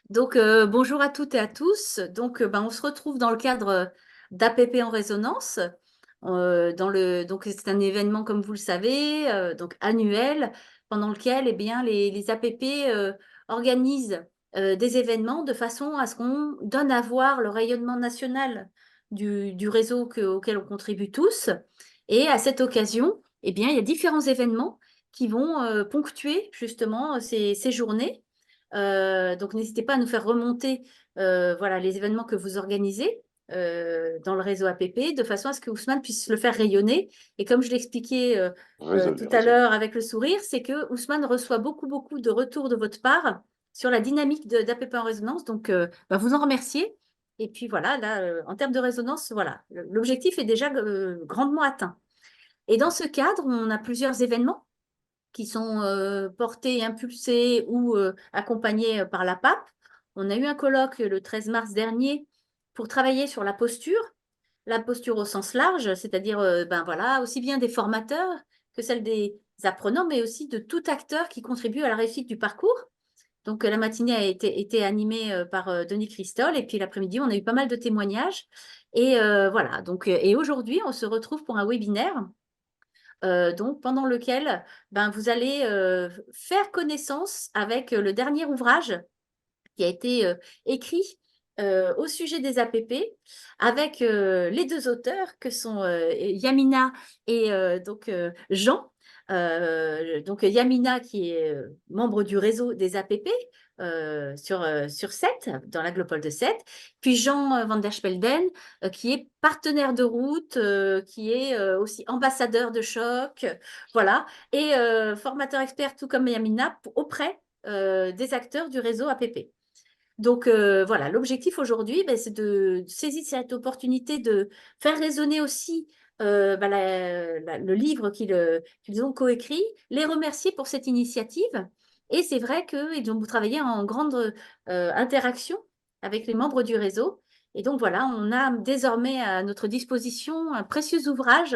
Donc, bonjour à toutes et à tous. Donc, on se retrouve dans le cadre d'APP en résonance. Donc, c'est un événement, comme vous le savez, donc annuel, pendant lequel les APP organisent des événements de façon à ce qu'on donne à voir le rayonnement national du réseau auquel on contribue tous. Et à cette occasion, il y a différents événements qui vont ponctuer justement ces journées. Donc, n'hésitez pas à nous faire remonter voilà, les événements que vous organisez dans le réseau APP, de façon à ce que Ousmane puisse le faire rayonner. Et comme je l'expliquais Résolu, tout à résolu. l'heure avec le sourire, c'est que Ousmane reçoit beaucoup, beaucoup de retours de votre part sur la dynamique d'APP en résonance. Donc, vous en remerciez. Et puis voilà, là, en termes de résonance, voilà, l'objectif est déjà grandement atteint. Et dans ce cadre, on a plusieurs événements qui sont portés, impulsés ou accompagnés par la PAP. On a eu un colloque le 13 mars dernier pour travailler sur la posture au sens large, c'est-à-dire voilà, aussi bien des formateurs que celle des apprenants, mais aussi de tout acteur qui contribue à la réussite du parcours. Donc, la matinée a été animée par Denis Christol, et puis l'après-midi, on a eu pas mal de témoignages. Et voilà, donc, et aujourd'hui, on se retrouve pour un webinaire donc pendant lequel vous allez faire connaissance avec le dernier ouvrage qui a été écrit au sujet des APP avec les deux auteurs que sont Yamina et Jean. Donc Yamina qui est membre du réseau des APP sur Sète, dans l'aglopole de Sète, puis Jean van der Spelden qui est partenaire de route, qui est aussi ambassadeur de choc, voilà, et formateur expert tout comme Yamina auprès des acteurs du réseau APP. Donc voilà, l'objectif aujourd'hui, c'est de saisir cette opportunité de faire résonner aussi le livre qu'ils ont coécrit, les remercier pour cette initiative. Et c'est vrai qu'ils ont travaillé en grande interaction avec les membres du réseau. Et donc voilà, on a désormais à notre disposition un précieux ouvrage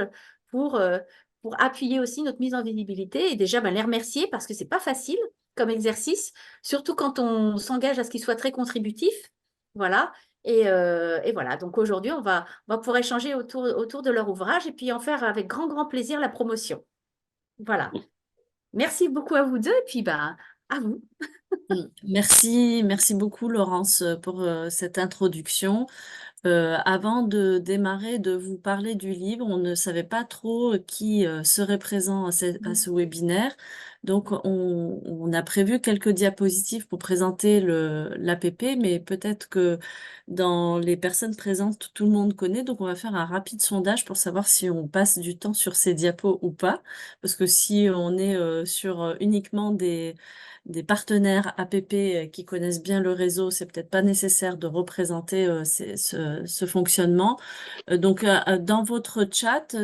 pour, euh, pour appuyer aussi notre mise en visibilité. Et déjà, les remercier parce que c'est pas facile comme exercice, surtout quand on s'engage à ce qu'il soit très contributif. Voilà. Et voilà. Donc aujourd'hui, on va pouvoir échanger autour de leur ouvrage et puis en faire avec grand, grand plaisir la promotion. Voilà. Merci beaucoup à vous deux et puis à vous. Merci beaucoup Laurence pour cette introduction. Avant de démarrer, de vous parler du livre, on ne savait pas trop qui serait présent à ce webinaire. Donc, on a prévu quelques diapositives pour présenter l'APP, mais peut-être que dans les personnes présentes, tout le monde connaît. Donc, on va faire un rapide sondage pour savoir si on passe du temps sur ces diapos ou pas. Parce que si on est sur uniquement des partenaires APP qui connaissent bien le réseau, c'est peut-être pas nécessaire de représenter ce fonctionnement. Donc, dans votre chat,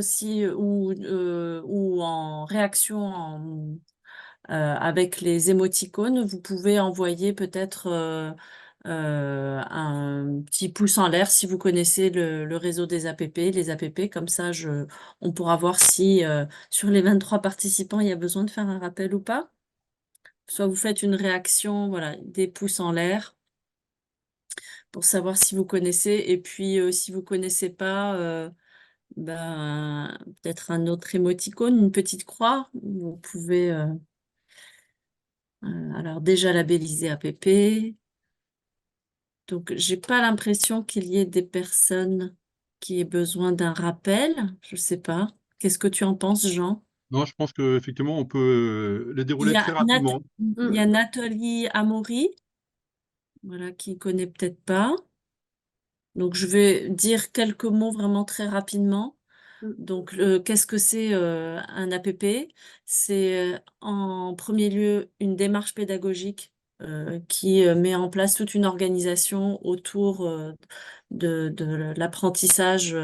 ou en réaction avec les émoticônes, vous pouvez envoyer peut-être un petit pouce en l'air si vous connaissez le réseau des APP, les APP. Comme ça, on pourra voir si sur les 23 participants, il y a besoin de faire un rappel ou pas. Soit vous faites une réaction, voilà, des pouces en l'air pour savoir si vous connaissez. Et puis, si vous connaissez pas, peut-être un autre émoticône, une petite croix. Vous pouvez alors déjà labelliser APP. Donc, j'ai pas l'impression qu'il y ait des personnes qui aient besoin d'un rappel. Je sais pas. Qu'est-ce que tu en penses, Jean? Non, je pense qu'effectivement, on peut les Il dérouler y très a rapidement. il y a Mm, Nathalie Amaury, voilà, qui connaît peut-être pas. Donc, je vais dire quelques mots vraiment très rapidement. mm, Donc, qu'est-ce que c'est un APP? C'est en premier lieu une démarche pédagogique qui met en place toute une organisation autour de l'apprentissage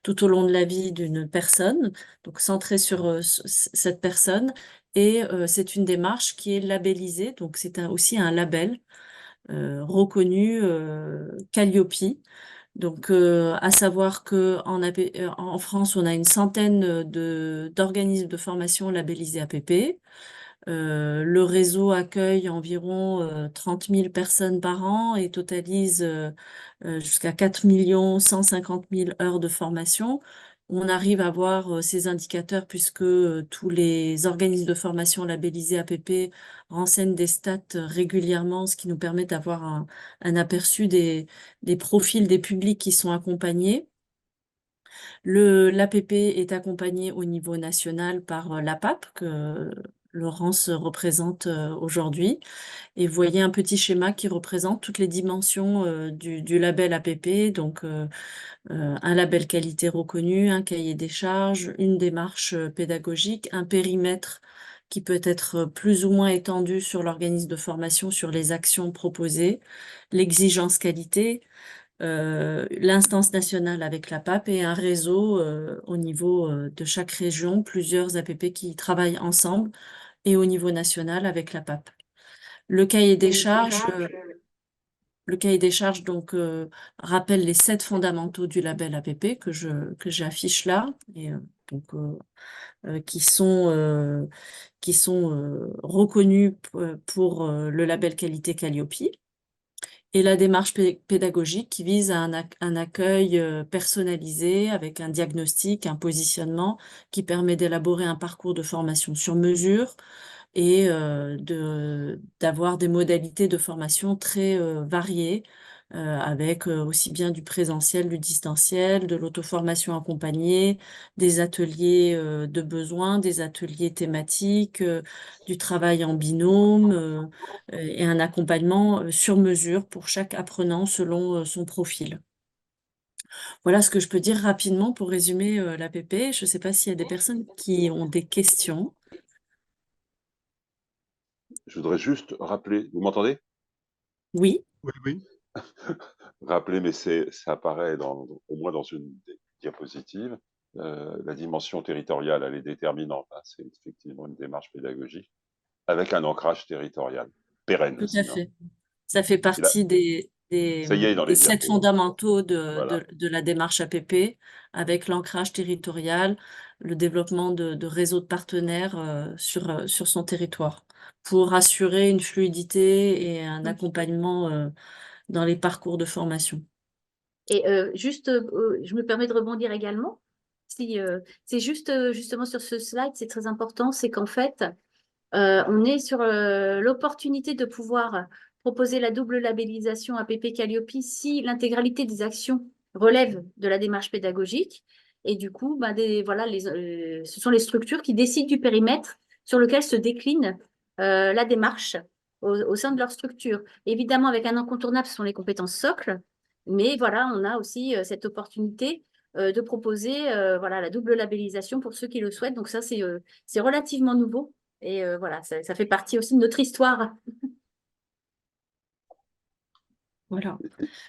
tout au long de la vie d'une personne, donc centrée sur cette personne. Et c'est une démarche qui est labellisée, donc c'est aussi un label reconnu Calliope. Donc, à savoir que en France, on a une centaine d'organismes de formation labellisés APP. Le réseau accueille environ 30 000 personnes par an et totalise jusqu'à 4 150 000 heures de formation. On arrive à voir ces indicateurs puisque tous les organismes de formation labellisés APP renseignent des stats régulièrement, ce qui nous permet d'avoir un aperçu des profils des publics qui sont accompagnés. L'APP est accompagné au niveau national par l'APAP, que Laurence représente aujourd'hui. Et vous voyez un petit schéma qui représente toutes les dimensions du label APP, donc un label qualité reconnu, un cahier des charges, une démarche pédagogique, un périmètre qui peut être plus ou moins étendu sur l'organisme de formation, sur les actions proposées, l'exigence qualité, l'instance nationale avec la PAP et un réseau au niveau de chaque région, plusieurs APP qui travaillent ensemble et au niveau national avec la PAP. Le cahier des charges, donc rappelle les 7 fondamentaux du label APP que j'affiche là et donc qui sont reconnus pour le label qualité Calliope. Et la démarche pédagogique qui vise à un accueil personnalisé avec un diagnostic, un positionnement qui permet d'élaborer un parcours de formation sur mesure et d'avoir des modalités de formation très variées avec aussi bien du présentiel, du distanciel, de l'auto-formation accompagnée, des ateliers de besoins, des ateliers thématiques, du travail en binôme et un accompagnement sur mesure pour chaque apprenant selon son profil. Voilà ce que je peux dire rapidement pour résumer l'APP. Je ne sais pas s'il y a des personnes qui ont des questions. Je voudrais juste rappeler, vous m'entendez? Oui, Oui, oui. Rappeler, mais ça apparaît au moins dans une des diapositives, la dimension territoriale, elle est déterminante, hein. C'est effectivement une démarche pédagogique avec un ancrage territorial, pérenne tout à aussi, hein. fait. Ça fait Et là, partie ça y est, dans des les 7 diapos, hein. fondamentaux Voilà. de la démarche APP, avec l'ancrage territorial, le développement de réseaux de partenaires sur son territoire, pour assurer une fluidité et un accompagnement dans les parcours de formation. Et juste, je me permets de rebondir également. Si, c'est juste justement sur ce slide, c'est très important, c'est qu'en fait, on est sur l'opportunité de pouvoir proposer la double labellisation APP Calliope si l'intégralité des actions relève de la démarche pédagogique. Et du coup, bah, voilà, ce sont les structures qui décident du périmètre sur lequel se décline la démarche au sein de leur structure. Évidemment, avec un incontournable, ce sont les compétences socles. Mais voilà, on a aussi cette opportunité de proposer voilà, la double labellisation pour ceux qui le souhaitent. Donc ça, c'est relativement nouveau. Et voilà, ça fait partie aussi de notre histoire. Voilà.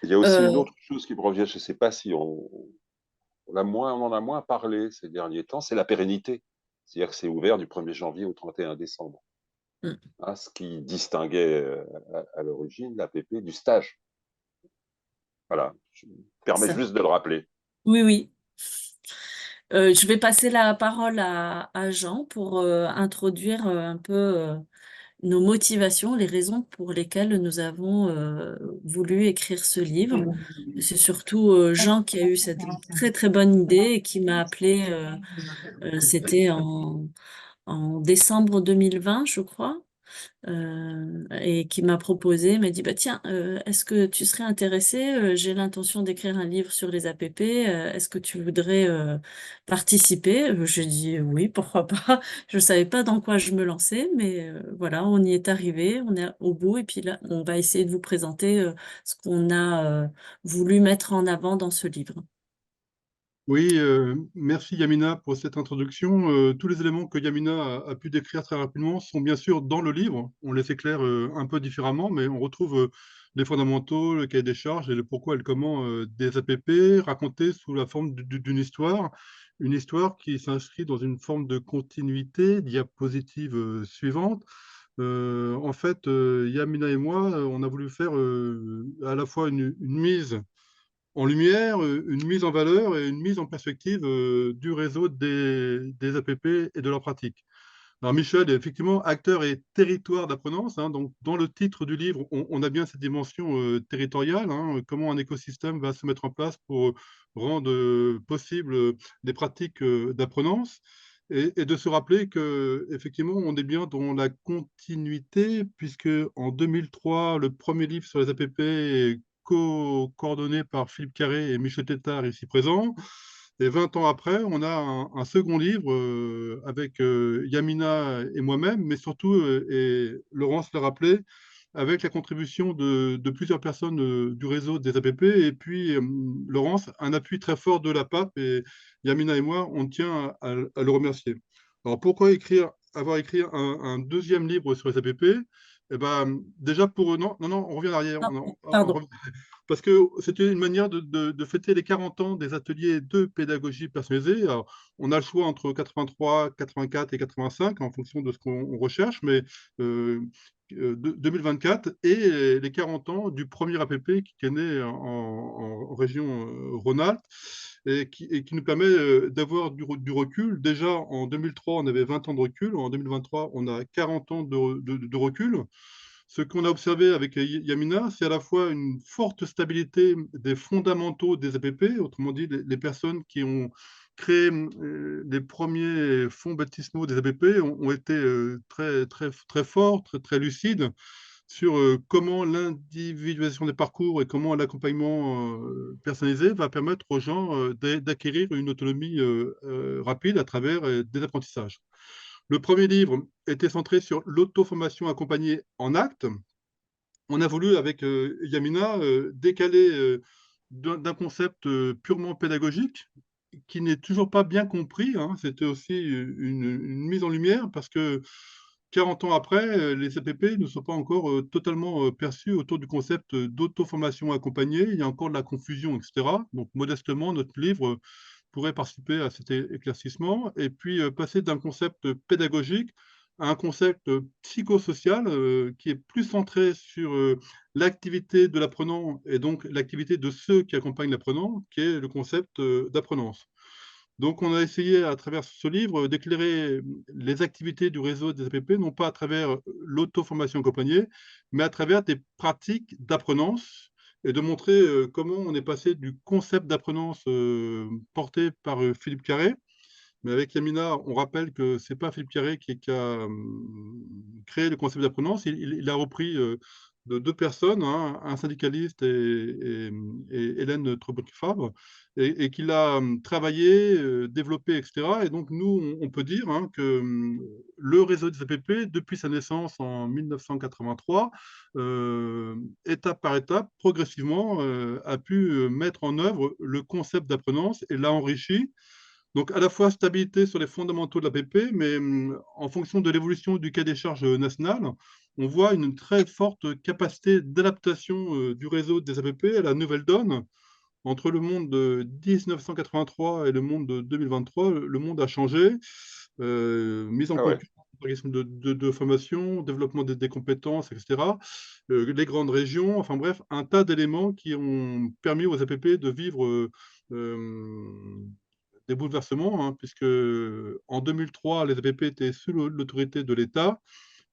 Il y a aussi une Euh, autre chose qui me revient, je ne sais pas si on en a moins parlé ces derniers temps, c'est la pérennité. C'est-à-dire que c'est ouvert du 1er janvier au 31 décembre. mm, Hein, ce qui distinguait à l'origine l'APP du stage. Voilà, je me permets ça. juste de le rappeler. Oui, oui. Je vais passer la parole à Jean pour introduire un peu nos motivations, les raisons pour lesquelles nous avons voulu écrire ce livre. C'est surtout Jean qui a eu cette très très bonne idée et qui m'a appelé, c'était en décembre 2020, je crois, et qui m'a proposé, m'a dit, bah tiens, est-ce que tu serais intéressé? J'ai l'intention d'écrire un livre sur les APP. Est-ce que tu voudrais participer? J'ai dit oui, pourquoi pas. Je savais pas dans quoi je me lançais, mais voilà, on y est arrivé, on est au bout, et puis là, on va essayer de vous présenter ce qu'on a voulu mettre en avant dans ce livre. Oui, merci Yamina pour cette introduction. Tous les éléments que Yamina a pu décrire très rapidement sont bien sûr dans le livre. On les éclaire un peu différemment, mais on retrouve les fondamentaux, le cahier des charges et le pourquoi et le comment des APP racontés sous la forme d'une histoire. Une histoire qui s'inscrit dans une forme de continuité, diapositive suivante. En fait, Yamina et moi, on a voulu faire à la fois une mise en lumière, une mise en valeur et une mise en perspective du réseau des APP et de leur pratique. Alors Michel est effectivement acteur et territoire d'apprenance, hein. Donc, dans le titre du livre, on a bien cette dimension territoriale, hein, comment un écosystème va se mettre en place pour rendre possible des pratiques d'apprenance et de se rappeler que effectivement on est bien dans la continuité puisque en 2003, le premier livre sur les APP est coordonné par Philippe Carré et Michel Tétart ici présents. Et 20 ans après, on a un second livre avec Yamina et moi-même, mais surtout, et Laurence l'a rappelé, avec la contribution de plusieurs personnes du réseau des APP, et puis Laurence, un appui très fort de la PAP, et Yamina et moi, on tient à le remercier. Alors pourquoi avoir écrit un deuxième livre sur les APP? Eh ben, déjà pour... Non, non, non, on revient en arrière. Ah, On pardon. revient- parce que c'était une manière de fêter les 40 ans des ateliers de pédagogie personnalisée. Alors, on a le choix entre 83, 84 et 85 en fonction de ce qu'on recherche, mais 2024 et les 40 ans du premier APP qui est né en région Rhône-Alpes et qui nous permet d'avoir du recul. Déjà, en 2003, on avait 20 ans de recul. En 2023, on a 40 ans de recul. Ce qu'on a observé avec Yamina, c'est à la fois une forte stabilité des fondamentaux des APP, autrement dit, les personnes qui ont créé les premiers fonds baptismaux des APP ont été très, très, très forts, très, très lucides sur comment l'individualisation des parcours et comment l'accompagnement personnalisé va permettre aux gens d'acquérir une autonomie rapide à travers des apprentissages. Le premier livre était centré sur l'auto-formation accompagnée en actes. On a voulu, avec Yamina, décaler d'un concept purement pédagogique qui n'est toujours pas bien compris, hein. C'était aussi une mise en lumière parce que 40 ans après, les APP ne sont pas encore totalement perçus autour du concept d'auto-formation accompagnée. Il y a encore de la confusion, etc. Donc, modestement, notre livre pourrait participer à cet éclaircissement et puis passer d'un concept pédagogique à un concept psychosocial qui est plus centré sur l'activité de l'apprenant et donc l'activité de ceux qui accompagnent l'apprenant, qui est le concept d'apprenance. Donc, on a essayé à travers ce livre d'éclairer les activités du réseau des APP, non pas à travers l'auto-formation accompagnée, mais à travers des pratiques d'apprenance et de montrer comment on est passé du concept d'apprenance porté par Philippe Carré. Mais avec Yamina, on rappelle que ce n'est pas Philippe Carré qui a créé le concept d'apprenance. Il a repris de deux personnes, hein, un syndicaliste et Hélène Treboc-Fabre, et qu'il a travaillé, développé, etc. Et donc, nous, on peut dire hein, que le réseau des APP, depuis sa naissance en 1983, étape par étape, progressivement, a pu mettre en œuvre le concept d'apprenance et l'a enrichi. Donc, à la fois stabilité sur les fondamentaux de l'APP, mais en fonction de l'évolution du cahier des charges national, on voit une très forte capacité d'adaptation du réseau des APP à la nouvelle donne. Entre le monde de 1983 et le monde de 2023, le monde a changé. Mise en Ah ouais. concurrence de formation, développement des compétences, etc. Les grandes régions, enfin bref, un tas d'éléments qui ont permis aux APP de vivre des bouleversements, hein, puisque en 2003, les APP étaient sous l'autorité de l'État,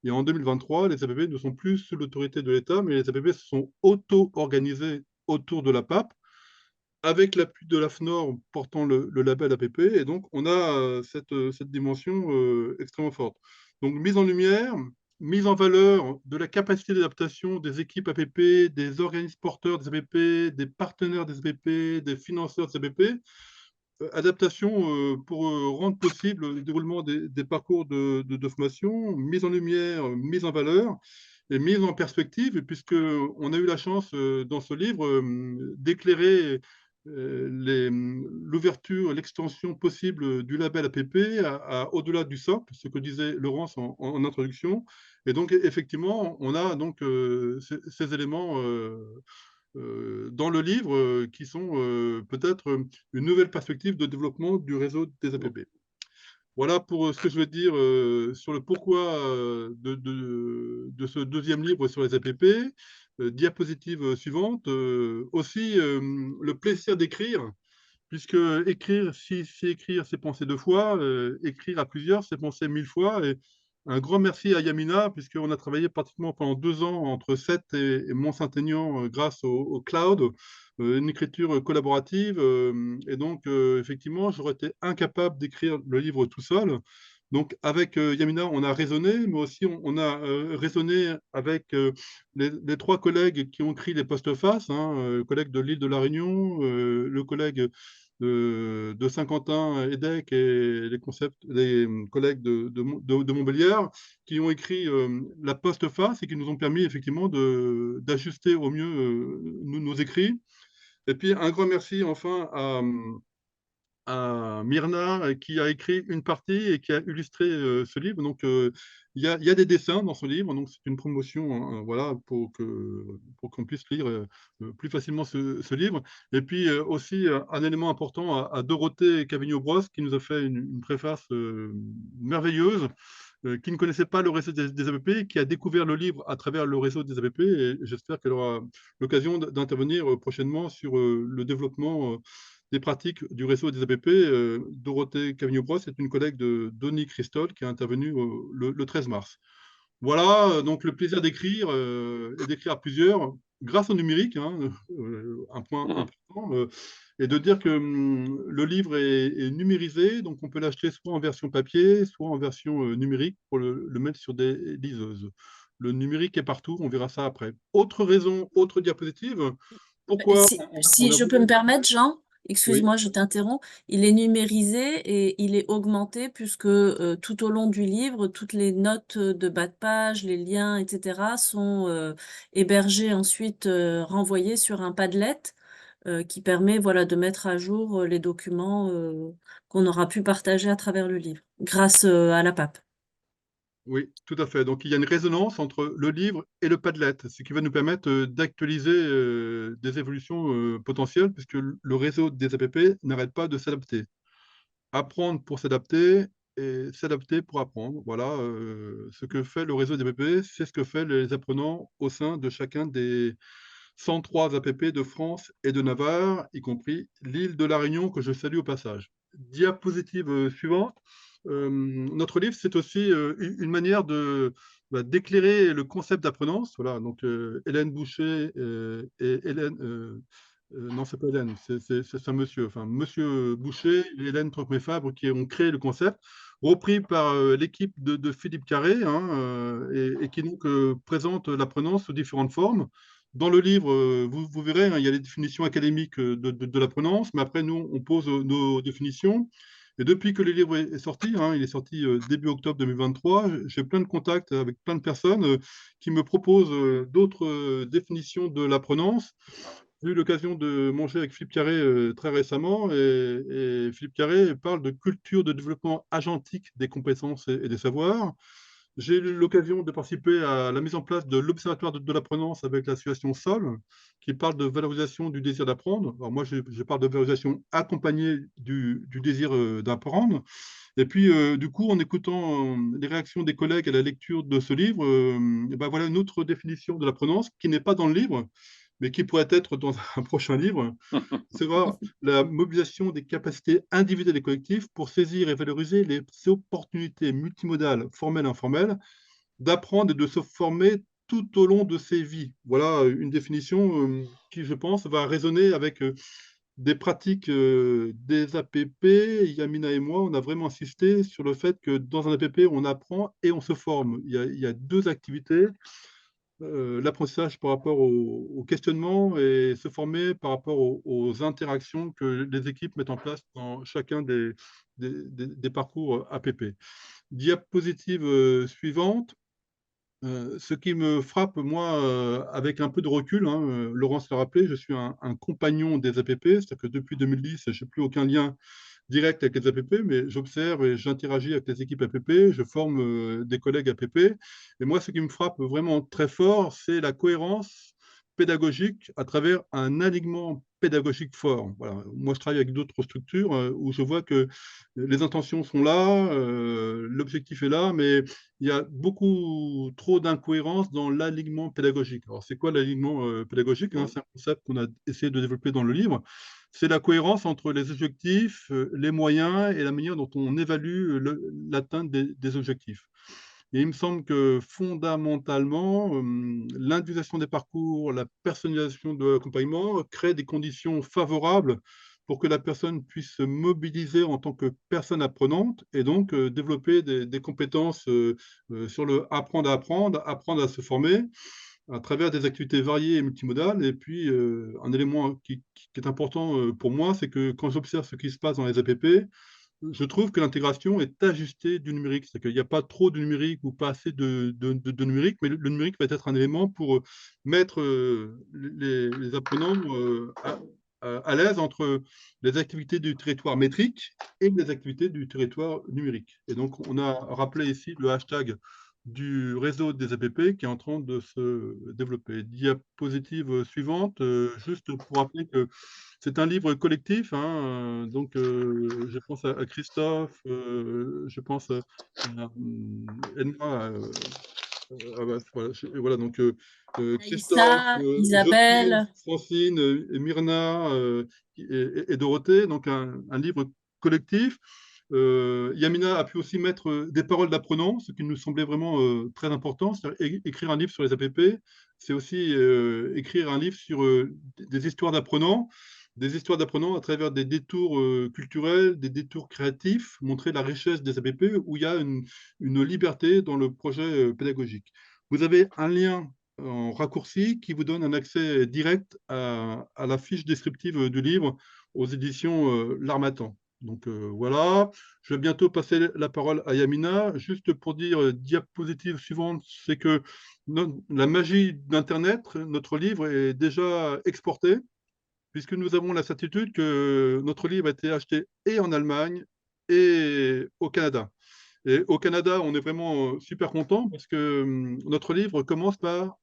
et en 2023, les APP ne sont plus sous l'autorité de l'État, mais les APP se sont auto-organisés autour de la PAP, avec l'appui de l'AFNOR portant le label APP, et donc on a cette dimension extrêmement forte. Donc mise en lumière, mise en valeur de la capacité d'adaptation des équipes APP, des organismes porteurs des APP, des partenaires des APP, des financeurs des APP, adaptation pour rendre possible le déroulement des parcours de formation, mise en lumière, mise en valeur et mise en perspective, puisqu'on a eu la chance dans ce livre d'éclairer l'ouverture, l'extension possible du label APP au-delà du socle, ce que disait Laurence en introduction. Et donc, effectivement, on a donc ces éléments dans le livre qui sont peut-être une nouvelle perspective de développement du réseau des APP. Voilà pour ce que je veux dire sur le pourquoi de ce deuxième livre sur les APP. Diapositive suivante. Aussi, le plaisir d'écrire, puisque écrire, si écrire, c'est penser 2 fois, écrire à plusieurs, c'est penser 1000 fois. Et un grand merci à Yamina, puisqu'on a travaillé pratiquement pendant 2 ans entre Sète et Mont-Saint-Aignan grâce au cloud, une écriture collaborative. Et donc, effectivement, j'aurais été incapable d'écrire le livre tout seul. Donc, avec Yamina, on a raisonné, mais aussi on a raisonné avec les 3 collègues qui ont écrit les postfaces, hein, le collègue de l'île de la Réunion, le collègue de Saint-Quentin-Édec et les collègues de Montbéliard, qui ont écrit la postface et qui nous ont permis effectivement d'ajuster au mieux nos écrits. Et puis, un grand merci enfin à Myrna qui a écrit une partie et qui a illustré ce livre. Donc, il y a des dessins dans ce livre, donc c'est une promotion, voilà, pour qu'on puisse lire plus facilement ce livre. Et puis aussi un élément important à Dorothée Cavigno-Brosse qui nous a fait une préface merveilleuse, qui ne connaissait pas le réseau des APP, qui a découvert le livre à travers le réseau des APP, et j'espère qu'elle aura l'occasion d'intervenir prochainement sur le développement des pratiques du réseau des APP. Dorothée Cavigno-Brosse est une collègue de Denis Christol qui est intervenue le 13 mars. Voilà, donc le plaisir d'écrire et d'écrire à plusieurs, grâce au numérique, hein, un point important, et de dire que le livre est numérisé, donc on peut l'acheter soit en version papier, soit en version numérique pour le mettre sur des liseuses. Le numérique est partout, on verra ça après. Autre raison, autre diapositive, pourquoi Si a je peux me voulu... permettre, Jean, Oui, excuse-moi, je t'interromps, il est numérisé et il est augmenté puisque tout au long du livre, toutes les notes de bas de page, les liens, etc., sont hébergés ensuite, renvoyés sur un Padlet qui permet voilà, de mettre à jour les documents qu'on aura pu partager à travers le livre, grâce à la PAP. oui, tout à fait. Donc, il y a une résonance entre le livre et le Padlet, ce qui va nous permettre d'actualiser des évolutions potentielles, puisque le réseau des APP n'arrête pas de s'adapter. Apprendre pour s'adapter et s'adapter pour apprendre. Voilà, ce que fait le réseau des APP, c'est ce que fait les apprenants au sein de chacun des 103 APP de France et de Navarre, y compris l'île de la Réunion, que je salue au passage. Diapositive suivante. Notre livre, c'est aussi une manière d'éclairer le concept d'apprenance. Voilà, donc Hélène Boucher et Hélène... non, c'est pas Hélène, c'est un monsieur, enfin monsieur Boucher et Hélène Trocmé-Fabre qui ont créé le concept, repris par l'équipe de Philippe Carré, hein, et qui donc présente l'apprenance sous différentes formes. Dans le livre, vous verrez, hein, il y a les définitions académiques de l'apprenance, mais après, nous, on pose nos définitions. Et depuis que le livre est sorti, hein, il est sorti début octobre 2023, j'ai plein de contacts avec plein de personnes qui me proposent d'autres définitions de l'apprenance. J'ai eu l'occasion de manger avec Philippe Carré très récemment, et Philippe Carré parle de culture de développement agentique des compétences et des savoirs. J'ai eu l'occasion de participer à la mise en place de l'Observatoire de l'apprenance avec l'association SOL, qui parle de valorisation du désir d'apprendre. Alors moi, je parle de valorisation accompagnée du désir d'apprendre. Et puis, du coup, en écoutant les réactions des collègues à la lecture de ce livre, et ben voilà une autre définition de l'apprenance qui n'est pas dans le livre, mais qui pourrait être dans un prochain livre. C'est voir la mobilisation des capacités individuelles et collectives pour saisir et valoriser les opportunités multimodales, formelles et informelles, d'apprendre et de se former tout au long de ses vies. Voilà une définition qui, je pense, va résonner avec des pratiques des APP. Yamina et moi, on a vraiment insisté sur le fait que dans un APP, on apprend et on se forme. Il y a 2 activités. L'apprentissage par rapport au questionnement et se former par rapport aux interactions que les équipes mettent en place dans chacun des parcours APP. Diapositive suivante. Ce qui me frappe, moi, avec un peu de recul, hein, Laurence l'a rappelé, je suis un compagnon des APP, c'est-à-dire que depuis 2010, je n'ai plus aucun lien direct avec les APP, mais j'observe et j'interagis avec les équipes APP, je forme des collègues APP. Et moi, ce qui me frappe vraiment très fort, c'est la cohérence pédagogique à travers un alignement pédagogique fort. Voilà. Moi, je travaille avec d'autres structures où je vois que les intentions sont là, l'objectif est là, mais il y a beaucoup trop d'incohérences dans l'alignement pédagogique. Alors, c'est quoi l'alignement pédagogique, hein? C'est un concept qu'on a essayé de développer dans le livre. c'est la cohérence entre les objectifs, les moyens et la manière dont on évalue l'atteinte des objectifs. Et il me semble que fondamentalement, l'individualisation des parcours, la personnalisation de l'accompagnement crée des conditions favorables pour que la personne puisse se mobiliser en tant que personne apprenante et donc développer des compétences sur le apprendre à apprendre, apprendre à se former à travers des activités variées et multimodales. Et puis, un élément qui est important pour moi, c'est que quand j'observe ce qui se passe dans les APP, je trouve que l'intégration est ajustée du numérique. C'est qu'il n'y a pas trop de numérique ou pas assez de numérique, mais le numérique va être un élément pour mettre les apprenants à l'aise entre les activités du territoire métrique et les activités du territoire numérique. Et donc, on a rappelé ici le hashtag du réseau des APP qui est en train de se développer. Diapositive suivante, juste pour rappeler que c'est un livre collectif, hein, donc je pense à Christophe, je pense à Edna, voilà, donc Christophe, Aïssa, Geoffrey, Isabelle, Francine, Myrna et Dorothée, donc un livre collectif. Yamina a pu aussi mettre des paroles d'apprenants, ce qui nous semblait vraiment très important. Écrire un livre sur les APP, c'est aussi écrire un livre sur des histoires d'apprenants à travers des détours culturels, des détours créatifs, montrer la richesse des APP où il y a une liberté dans le projet pédagogique. Vous avez un lien en raccourci qui vous donne un accès direct à la fiche descriptive du livre aux éditions L'Harmattan. Donc voilà, je vais bientôt passer la parole à Yamina. Juste pour dire, diapositive suivante, c'est que la magie d'Internet, notre livre est déjà exporté, puisque nous avons la certitude que notre livre a été acheté et en Allemagne et au Canada. Et au Canada, on est vraiment super content parce que notre livre commence par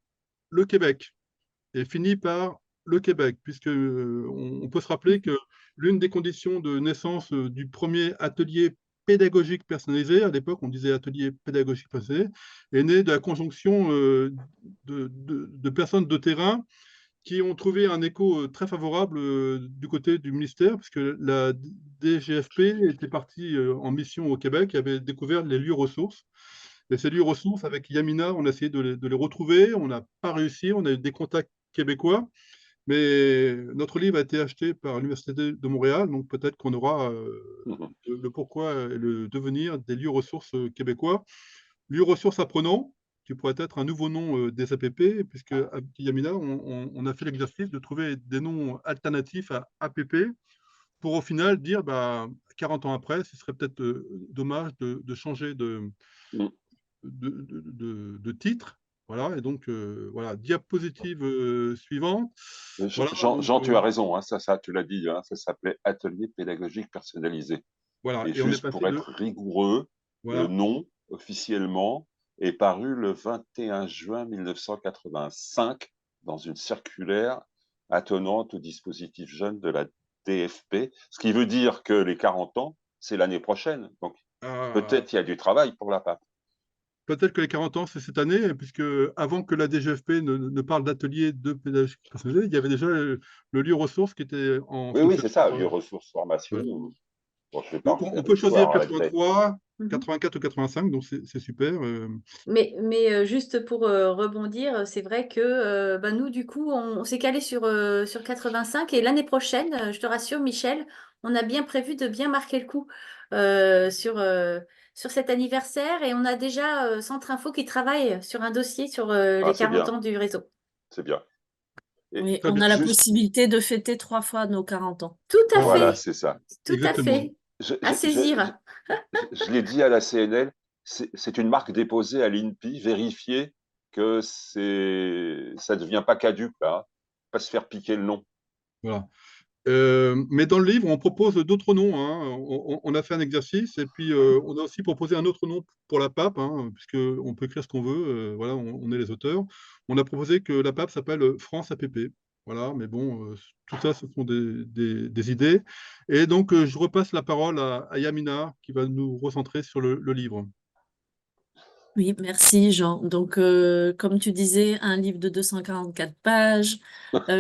le Québec et finit par le Québec, puisque on peut se rappeler que l'une des conditions de naissance du premier atelier pédagogique personnalisé, à l'époque on disait atelier pédagogique personnalisé, est né de la conjonction de personnes de terrain qui ont trouvé un écho très favorable du côté du ministère, puisque la DGFP était partie en mission au Québec et avait découvert les lieux ressources. Et ces lieux ressources, avec Yamina, on a essayé de les retrouver, on n'a pas réussi, on a eu des contacts québécois, mais notre livre a été acheté par l'Université de Montréal, donc peut-être qu'on aura le pourquoi et le devenir des lieux ressources québécois. Lieux ressources apprenants, qui pourrait être un nouveau nom des APP, puisque avec Yamina, on a fait l'exercice de trouver des noms alternatifs à APP pour au final dire, 40 ans après, ce serait peut-être dommage de changer de titre. Voilà, et donc, voilà, diapositive suivante. Voilà, Jean, donc, Tu as raison, hein, ça, tu l'as dit, hein, ça s'appelait Atelier pédagogique personnalisé. voilà, Et et on est juste passé pour de. être rigoureux, le Voilà, nom, officiellement, est paru le 21 juin 1985 dans une circulaire attenante au dispositif jeune de la DFP, ce qui veut dire que les 40 ans, c'est l'année prochaine. Donc, peut-être il y a du travail pour la PAP. peut-être que les 40 ans, c'est cette année, puisque avant que la DGFP ne parle d'atelier de pédagogie personnalisée, il y avait déjà le lieu ressources qui était en Oui, oui, fonctionnement. c'est ça, lieu ressources formation. Ouais. Bon, je ne vais pas Donc, on refaire peut choisir l'histoire, hein, mais 83, Mhm. 84 ou 85, donc c'est super. Mais juste pour rebondir, c'est vrai que nous, du coup, on s'est calé sur 85 et l'année prochaine, je te rassure, Michel, on a bien prévu de bien marquer le coup sur cet anniversaire et on a déjà Centre Info qui travaille sur un dossier sur les c'est 40 bien, ans du réseau. c'est bien. Et oui, Très on bien. a la juste, possibilité de fêter 3 fois nos 40 ans. Tout à Voilà, voilà, fait, c'est ça. tout à exactement. fait, Je, à je, je, saisir. je l'ai dit à la CNL, c'est une marque déposée à l'INPI, vérifier que ça ne devient pas caduque, là, hein, pas se faire piquer le nom. Voilà. Mais dans le livre, on propose d'autres noms, hein. On a fait un exercice et puis on a aussi proposé un autre nom pour la PAP, hein, puisqu'on peut écrire ce qu'on veut, voilà, on est les auteurs. On a proposé que la PAP s'appelle France APP. Voilà, mais bon, tout ça, ce sont des idées. Et donc, je repasse la parole à Yamina qui va nous recentrer sur le livre. Oui, merci Jean. Donc, comme tu disais, un livre de 244 pages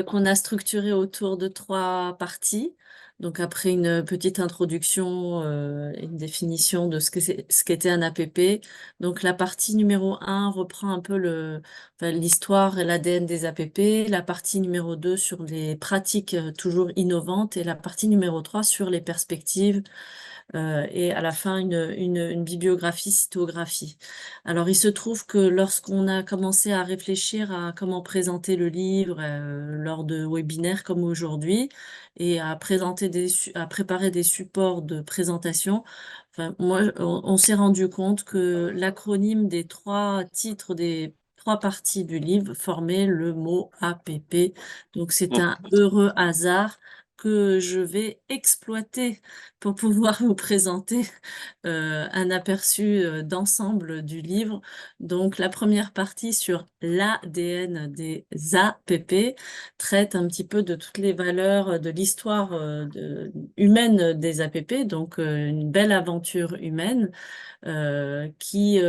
qu'on a structuré autour de 3 parties. Donc, après une petite introduction et une définition de ce qu'était un APP. Donc, la partie numéro 1 reprend un peu l'histoire et l'ADN des APP. La partie numéro 2 sur les pratiques toujours innovantes et la partie numéro 3 sur les perspectives et à la fin une bibliographie, cytographie. Alors, il se trouve que lorsqu'on a commencé à réfléchir à comment présenter le livre lors de webinaires comme aujourd'hui et à à préparer des supports de présentation, enfin, moi, on s'est rendu compte que l'acronyme des 3 titres des 3 parties du livre formait le mot APP. Donc, c'est un heureux hasard que je vais exploiter pour pouvoir vous présenter un aperçu d'ensemble du livre. Donc, la première partie sur l'ADN des APP traite un petit peu de toutes les valeurs de l'histoire humaine des APP, donc une belle aventure humaine qui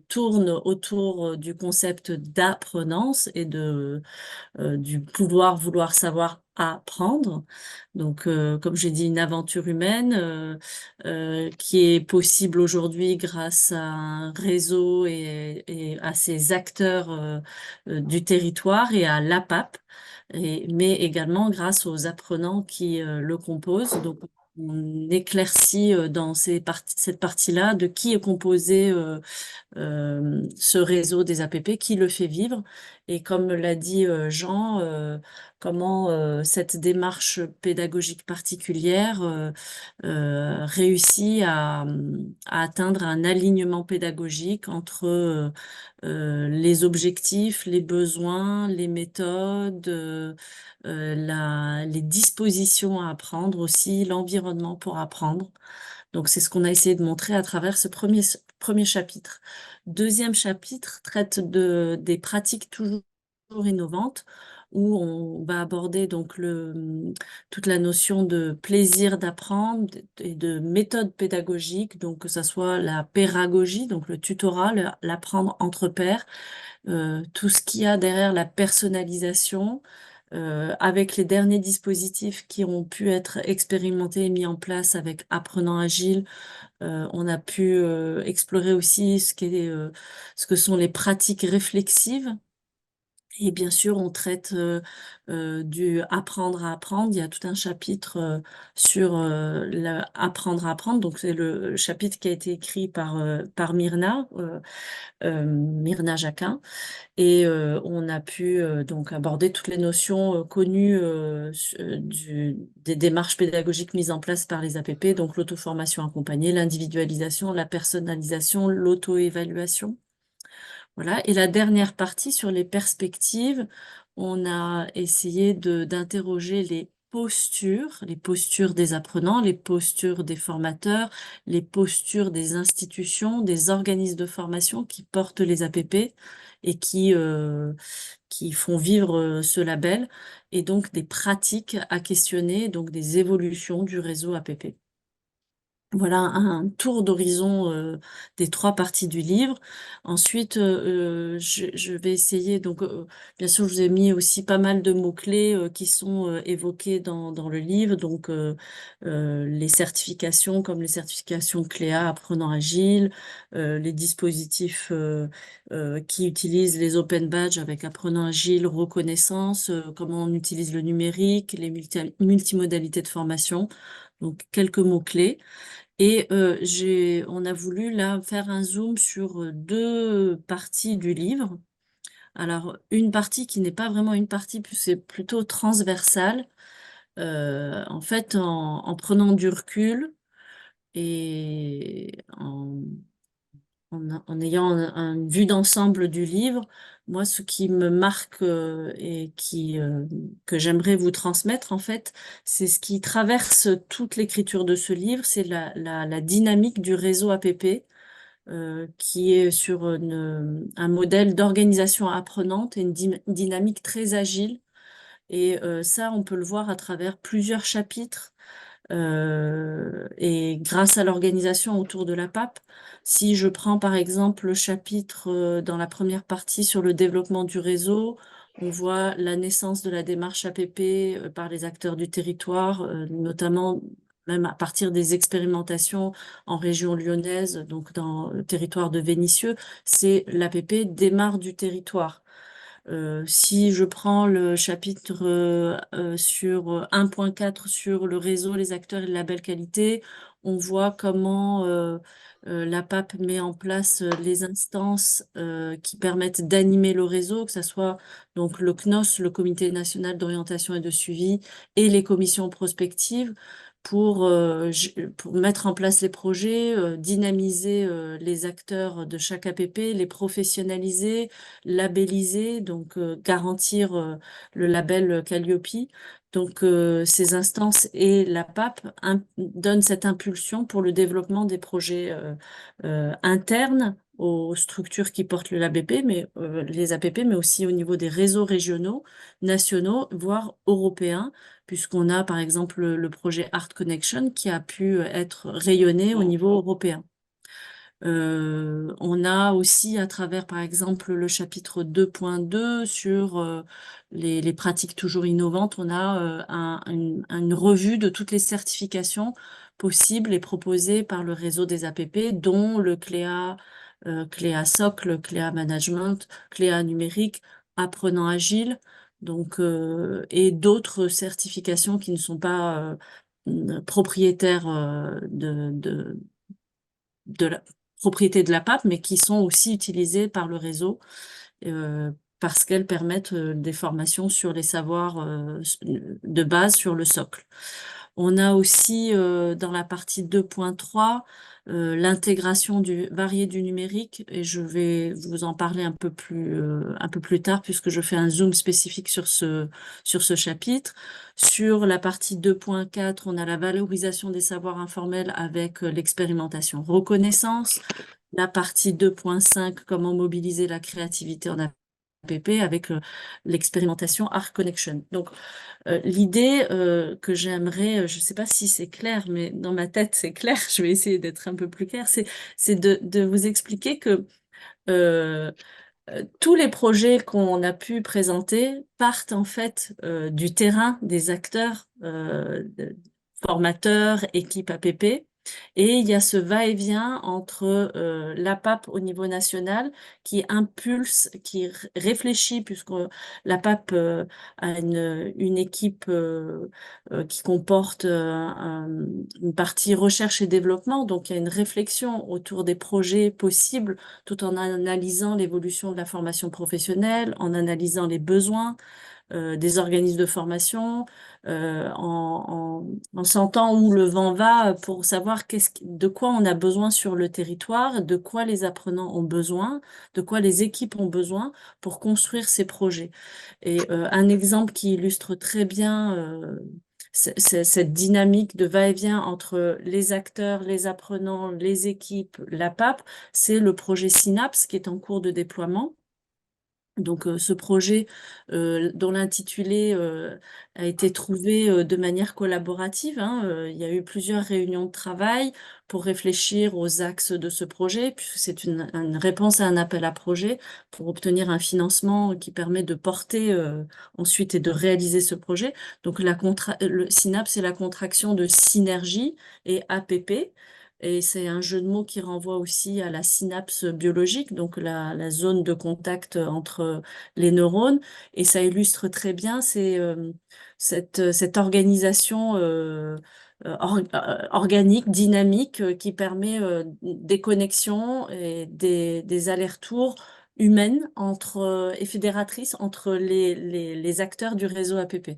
tourne autour du concept d'apprenance et du pouvoir vouloir savoir apprendre. Donc, comme j'ai dit, une aventure humaine qui est possible aujourd'hui grâce à un réseau et à ces acteurs du territoire et à l'APAP, mais également grâce aux apprenants qui le composent. Donc, on éclaircit dans cette partie-là de qui est composé ce réseau des APP, qui le fait vivre. Et comme l'a dit Jean, comment cette démarche pédagogique particulière réussit à atteindre un alignement pédagogique entre les objectifs, les besoins, les méthodes, les dispositions à apprendre aussi, l'environnement pour apprendre. Donc, c'est ce qu'on a essayé de montrer à travers ce premier chapitre. Deuxième chapitre traite des pratiques toujours innovantes, où on va aborder donc toute la notion de plaisir d'apprendre et de méthode pédagogique, donc que ça soit la pédagogie, donc le tutorat, l'apprendre entre pairs, tout ce qu'il y a derrière la personnalisation, avec les derniers dispositifs qui ont pu être expérimentés et mis en place avec Apprenant Agile. On a pu explorer aussi ce que sont les pratiques réflexives. Et bien sûr, on traite du apprendre à apprendre. Il y a tout un chapitre sur apprendre à apprendre. Donc, c'est le chapitre qui a été écrit par Myrna Jacquin. Et on a pu donc aborder toutes les notions connues des démarches pédagogiques mises en place par les APP, donc l'auto-formation accompagnée, l'individualisation, la personnalisation, l'auto-évaluation. Voilà. Et la dernière partie sur les perspectives, on a essayé d'interroger les postures des apprenants, les postures des formateurs, les postures des institutions, des organismes de formation qui portent les APP et qui font vivre ce label, et donc des pratiques à questionner, donc des évolutions du réseau APP. Voilà un tour d'horizon des 3 parties du livre. Ensuite, je vais essayer, donc bien sûr, je vous ai mis aussi pas mal de mots-clés qui sont évoqués dans le livre, donc les certifications comme les certifications CLEA, Apprenant Agile, les dispositifs qui utilisent les Open Badges avec Apprenant Agile, reconnaissance, comment on utilise le numérique, les multimodalités de formation, donc quelques mots-clés. Et on a voulu là faire un zoom sur 2 parties du livre. Alors, une partie qui n'est pas vraiment une partie, c'est plutôt transversale. En fait, en prenant du recul et en ayant une vue d'ensemble du livre, moi, ce qui me marque et que j'aimerais vous transmettre, en fait, c'est ce qui traverse toute l'écriture de ce livre, c'est la dynamique du réseau APP, qui est sur un modèle d'organisation apprenante et une dynamique très agile. Et ça, on peut le voir à travers plusieurs chapitres Et grâce à l'organisation autour de la PAP, si je prends par exemple le chapitre dans la première partie sur le développement du réseau, on voit la naissance de la démarche APP par les acteurs du territoire, notamment même à partir des expérimentations en région lyonnaise, donc dans le territoire de Vénissieux, c'est l'APP démarre du territoire. Si je prends le chapitre sur 1.4 sur le réseau, les acteurs et le label qualité, on voit comment la PAP met en place les instances qui permettent d'animer le réseau, que ce soit donc le CNOS, le Comité national d'orientation et de suivi, et les commissions prospectives pour mettre en place les projets, dynamiser les acteurs de chaque APP, les professionnaliser, labelliser, donc garantir le label Calliope. Donc ces instances et la PAP donnent cette impulsion pour le développement des projets internes aux structures qui portent le APP, les APP, mais aussi au niveau des réseaux régionaux, nationaux, voire européens, puisqu'on a par exemple le projet Art Connection qui a pu être rayonné au niveau européen. On a aussi à travers, par exemple, le chapitre 2.2 sur les pratiques toujours innovantes, on a une revue de toutes les certifications possibles et proposées par le réseau des APP, dont le CLEA, CLEA Socle, CLEA Management, CLEA Numérique, Apprenant Agile, donc, et d'autres certifications qui ne sont pas propriétaires de la propriété de la PAP, mais qui sont aussi utilisées par le réseau parce qu'elles permettent des formations sur les savoirs de base sur le socle. On a aussi dans la partie 2.3 l'intégration variée du numérique, et je vais vous en parler un peu plus tard puisque je fais un zoom spécifique sur ce chapitre. Sur la partie 2.4, on a la valorisation des savoirs informels avec l'expérimentation reconnaissance. La partie 2.5, comment mobiliser la créativité en APP avec l'expérimentation Art Connection. Donc, l'idée que j'aimerais, je ne sais pas si c'est clair, mais dans ma tête c'est clair, je vais essayer d'être un peu plus clair, c'est de vous expliquer que tous les projets qu'on a pu présenter partent en fait du terrain des acteurs, formateurs, équipes APP. Et il y a ce va-et-vient entre la PAP au niveau national qui impulse, qui réfléchit, puisque la PAP a une équipe qui comporte une partie recherche et développement. Donc, il y a une réflexion autour des projets possibles tout en analysant l'évolution de la formation professionnelle, en analysant les besoins des organismes de formation, en sentant où le vent va pour savoir de quoi on a besoin sur le territoire, de quoi les apprenants ont besoin, de quoi les équipes ont besoin pour construire ces projets. Et un exemple qui illustre très bien cette dynamique de va-et-vient entre les acteurs, les apprenants, les équipes, la PAP, c'est le projet Synapse qui est en cours de déploiement. Donc, ce projet dont l'intitulé a été trouvé de manière collaborative, hein, il y a eu plusieurs réunions de travail pour réfléchir aux axes de ce projet, puisque c'est une réponse à un appel à projet pour obtenir un financement qui permet de porter ensuite et de réaliser ce projet. Donc, le Synapse, c'est la contraction de synergie et APP. Et c'est un jeu de mots qui renvoie aussi à la synapse biologique, donc la zone de contact entre les neurones. Et ça illustre très bien cette organisation organique, dynamique, qui permet des connexions et des allers-retours humaines et fédératrices entre les acteurs du réseau APP.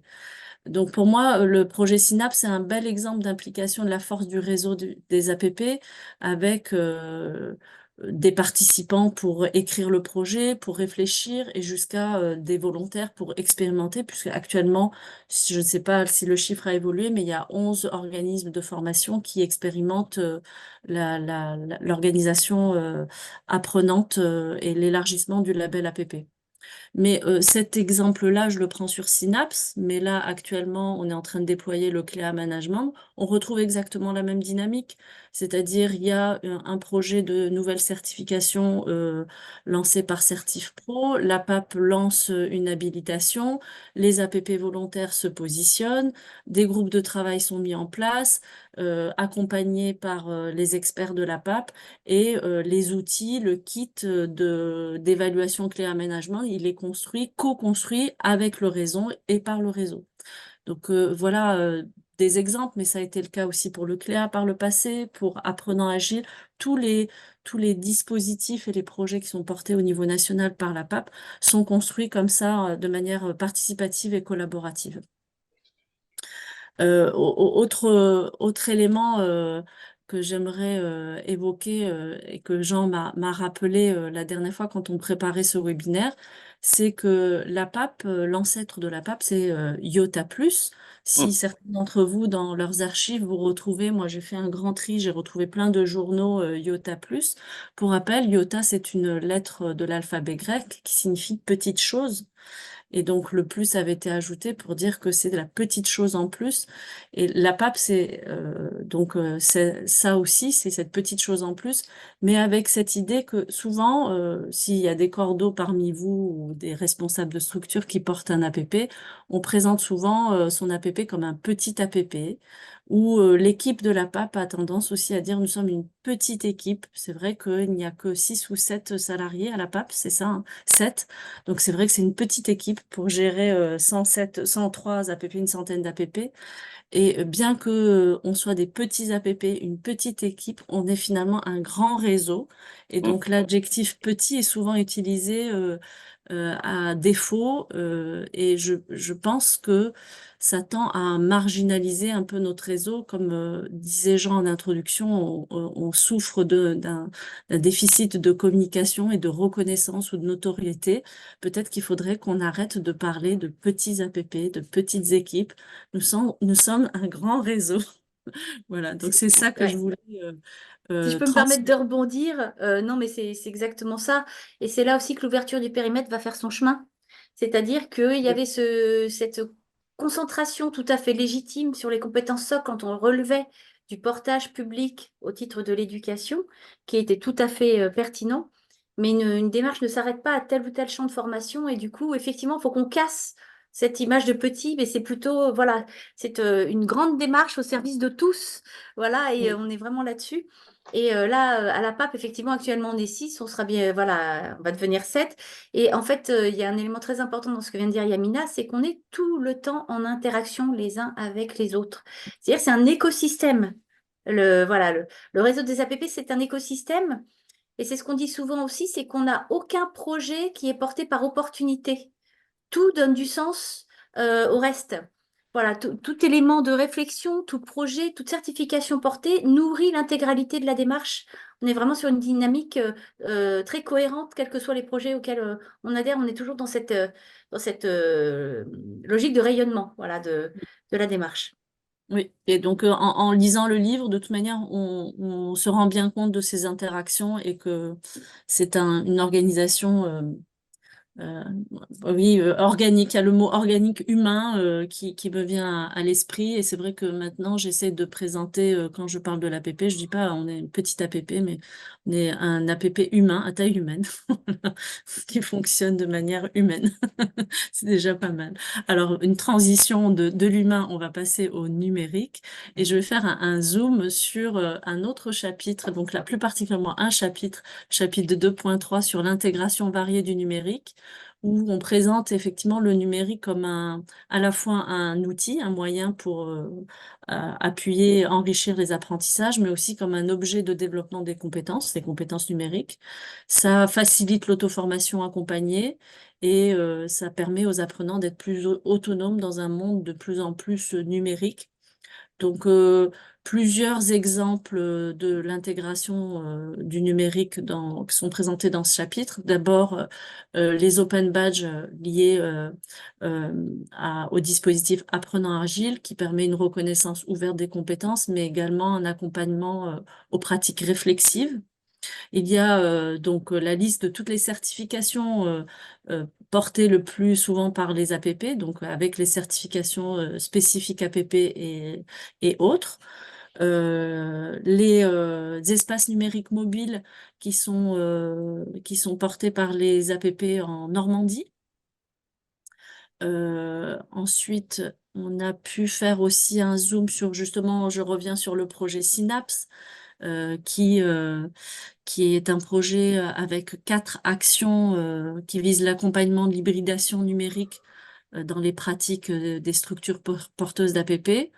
Donc pour moi, le projet Synapse, c'est un bel exemple d'implication de la force du réseau des APP avec des participants pour écrire le projet, pour réfléchir et jusqu'à des volontaires pour expérimenter, puisque actuellement, je ne sais pas si le chiffre a évolué, mais il y a 11 organismes de formation qui expérimentent l'organisation apprenante et l'élargissement du label APP. Mais cet exemple-là, je le prends sur Synapse, mais là, actuellement, on est en train de déployer le Cléa Management. On retrouve exactement la même dynamique, c'est-à-dire il y a un projet de nouvelle certification lancé par CertifPro, la PAP lance une habilitation, les APP volontaires se positionnent, des groupes de travail sont mis en place, accompagnés par les experts de la PAP, et les outils, le kit d'évaluation clé aménagement, il est construit, co-construit avec le réseau et par le réseau. Donc voilà des exemples, mais ça a été le cas aussi pour le CLEA par le passé, pour Apprenant Agile. Tous les dispositifs et les projets qui sont portés au niveau national par la PAP sont construits comme ça, de manière participative et collaborative. Autre élément que j'aimerais évoquer et que Jean m'a rappelé la dernière fois quand on préparait ce webinaire, c'est que la PAP, l'ancêtre de la PAP, c'est IOTA+. Si certains d'entre vous, dans leurs archives, vous retrouvez, moi j'ai fait un grand tri, j'ai retrouvé plein de journaux IOTA+. Pour rappel, IOTA, c'est une lettre de l'alphabet grec qui signifie petite chose. Et donc, le plus avait été ajouté pour dire que c'est de la petite chose en plus. Et la PAP, c'est ça aussi, c'est cette petite chose en plus, mais avec cette idée que souvent, s'il y a des cordeaux parmi vous ou des responsables de structure qui portent un APP, on présente souvent son APP comme un petit APP, où l'équipe de la PAP a tendance aussi à dire nous sommes une petite équipe. C'est vrai qu'il n'y a que 6 ou 7 salariés à la PAP, c'est ça, hein, 7. Donc, c'est vrai que c'est une petite équipe pour gérer 103 APP, une centaine d'APP. Et bien que on soit des petits APP, une petite équipe, on est finalement un grand réseau. Et donc, l'adjectif petit est souvent utilisé à défaut. Et je pense que ça tend à marginaliser un peu notre réseau. Comme disait Jean en introduction, on souffre d'un déficit de communication et de reconnaissance ou de notoriété. Peut-être qu'il faudrait qu'on arrête de parler de petits APP, de petites équipes. Nous sommes un grand réseau. Voilà, donc c'est ça que je Ouais. voulais Si je peux me permettre de rebondir, non, mais c'est exactement ça. Et c'est là aussi que l'ouverture du périmètre va faire son chemin. C'est-à-dire qu'il y avait cette concentration tout à fait légitime sur les compétences socles quand on relevait du portage public au titre de l'éducation, qui était tout à fait pertinent. Mais une démarche ne s'arrête pas à tel ou tel champ de formation. Et du coup, effectivement, il faut qu'on casse cette image de petit, mais c'est plutôt, voilà, c'est une grande démarche au service de tous. Voilà, et on est vraiment là-dessus. Et là, à la PAP, effectivement, actuellement, on est 6, on sera bien, voilà, on va devenir 7. Et en fait, il y a un élément très important dans ce que vient de dire Yamina, c'est qu'on est tout le temps en interaction les uns avec les autres. C'est-à-dire, c'est un écosystème. Voilà, le réseau des APP, c'est un écosystème. Et c'est ce qu'on dit souvent aussi, c'est qu'on n'a aucun projet qui est porté par opportunité. Tout donne du sens au reste. Voilà, tout élément de réflexion, tout projet, toute certification portée nourrit l'intégralité de la démarche. On est vraiment sur une dynamique très cohérente, quels que soient les projets auxquels on adhère. On est toujours dans cette logique de rayonnement, voilà, de la démarche. Oui, et donc en lisant le livre, de toute manière, on se rend bien compte de ces interactions et que c'est une organisation Euh, oui, organique, il y a le mot organique humain qui me vient à l'esprit. Et c'est vrai que maintenant, j'essaie de présenter, quand je parle de l'APP, je dis pas on est une petite APP, mais on est un APP humain, à taille humaine, qui fonctionne de manière humaine. C'est déjà pas mal. Alors, une transition de l'humain, on va passer au numérique. Et je vais faire un zoom sur un autre chapitre, donc là, plus particulièrement un chapitre 2.3 sur l'intégration variée du numérique, où on présente effectivement le numérique comme à la fois un outil, un moyen pour appuyer, enrichir les apprentissages, mais aussi comme un objet de développement des compétences, les compétences numériques. Ça facilite l'auto-formation accompagnée et ça permet aux apprenants d'être plus autonomes dans un monde de plus en plus numérique. Donc, plusieurs exemples de l'intégration du numérique qui sont présentés dans ce chapitre. D'abord, les open badges liés au dispositif Apprenant Agile, qui permet une reconnaissance ouverte des compétences, mais également un accompagnement aux pratiques réflexives. Il y a donc la liste de toutes les certifications porté le plus souvent par les APP, donc avec les certifications spécifiques APP et autres. Les espaces numériques mobiles qui sont portés par les APP en Normandie. Ensuite, on a pu faire aussi un zoom sur, justement, je reviens sur le projet Synapse, qui est un projet avec 4 actions qui visent l'accompagnement de l'hybridation numérique dans les pratiques des structures porteuses d'APP,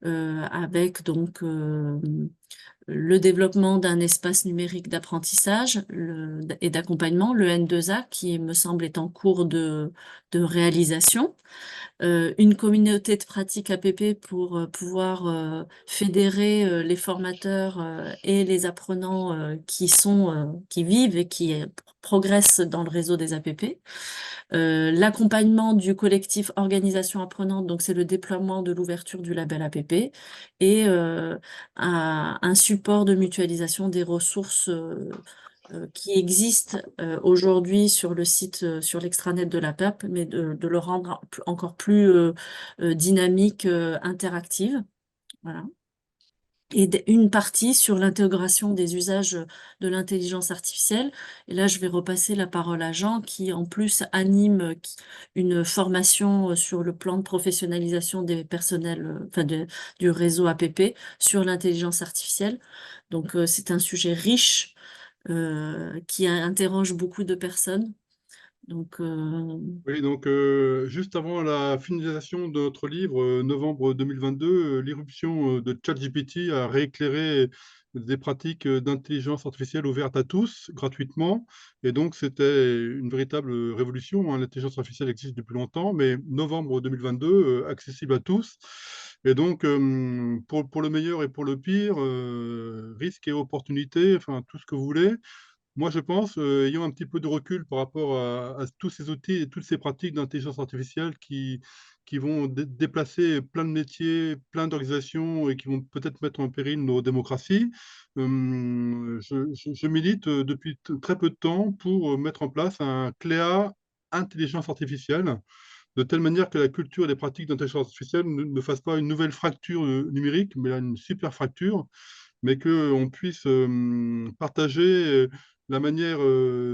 avec donc le développement d'un espace numérique d'apprentissage et d'accompagnement, le N2A, qui me semble est en cours de réalisation. Une communauté de pratique APP pour pouvoir fédérer les formateurs et les apprenants qui vivent et qui progressent dans le réseau des APP. L'accompagnement du collectif Organisation Apprenante, donc c'est le déploiement de l'ouverture du label APP, et un support de mutualisation des ressources qui existent aujourd'hui sur le site, sur l'extranet de la PAP, mais de le rendre encore plus dynamique, interactive. Voilà. Et une partie sur l'intégration des usages de l'intelligence artificielle. Et là, je vais repasser la parole à Jean, qui en plus anime une formation sur le plan de professionnalisation des personnels, enfin du réseau APP sur l'intelligence artificielle. Donc, c'est un sujet riche qui interroge beaucoup de personnes. Donc, Oui, donc juste avant la finalisation de notre livre, novembre 2022, l'irruption de ChatGPT a rééclairé des pratiques d'intelligence artificielle ouvertes à tous, gratuitement. Et donc, c'était une véritable révolution, hein. L'intelligence artificielle existe depuis longtemps, mais novembre 2022, accessible à tous. Et donc, pour le meilleur et pour le pire, risques et opportunités, enfin, tout ce que vous voulez. Moi, je pense, ayant un petit peu de recul par rapport à tous ces outils et toutes ces pratiques d'intelligence artificielle qui vont déplacer plein de métiers, plein d'organisations et qui vont peut-être mettre en péril nos démocraties, je milite depuis très peu de temps pour mettre en place un CLEA intelligence artificielle, de telle manière que la culture et les pratiques d'intelligence artificielle ne fassent pas une nouvelle fracture numérique, mais une super fracture, mais qu'on puisse partager la manière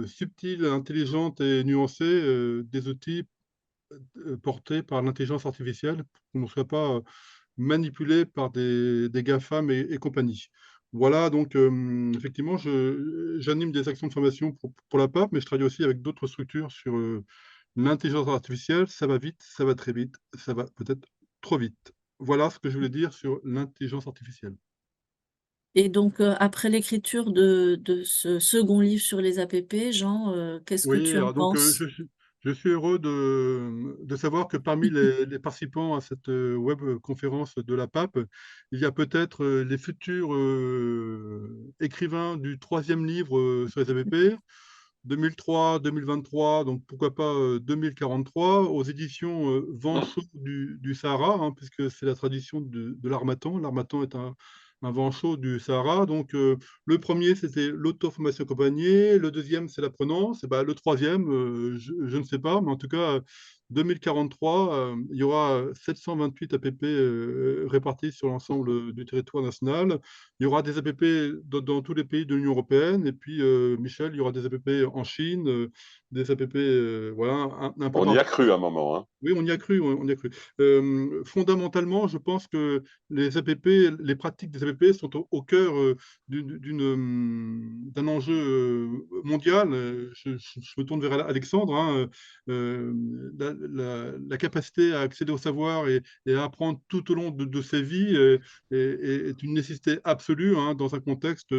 subtile, intelligente et nuancée des outils portés par l'intelligence artificielle, pour qu'on ne soit pas manipulé par des GAFAM et compagnie. Voilà, donc effectivement, j'anime des actions de formation pour la PAP, mais je travaille aussi avec d'autres structures sur l'intelligence artificielle. Ça va vite, ça va très vite, ça va peut-être trop vite. Voilà ce que je voulais dire sur l'intelligence artificielle. et donc, après l'écriture de ce second livre sur les APP, Jean, qu'est-ce que Oui, tu en alors donc penses? je suis heureux de savoir que parmi les participants à cette web conférence de la PAP, il y a peut-être les futurs écrivains du troisième livre sur les APP, 2003, 2023, donc pourquoi pas 2043, aux éditions Vent chaud du Sahara, hein, puisque c'est la tradition de l'harmattan. L'harmattan est un vent chaud du Sahara. Donc, le premier, c'était l'auto-formation accompagnée. Le deuxième, c'est l'apprenance. Et ben, le troisième, je ne sais pas, mais en tout cas, 2043, il y aura 728 APP répartis sur l'ensemble du territoire national. Il y aura des APP dans tous les pays de l'Union européenne. Et puis, Michel, il y aura des APP en Chine, des APP voilà, un peu On y a partout. cru à un moment, hein. Oui, on y a cru, on y a cru. Fondamentalement, je pense que les APP, les pratiques des APP sont au cœur d'un enjeu mondial. Je me tourne vers Alexandre, hein. La capacité à accéder au savoir et à apprendre tout au long de sa vie est une nécessité absolue, hein, dans un contexte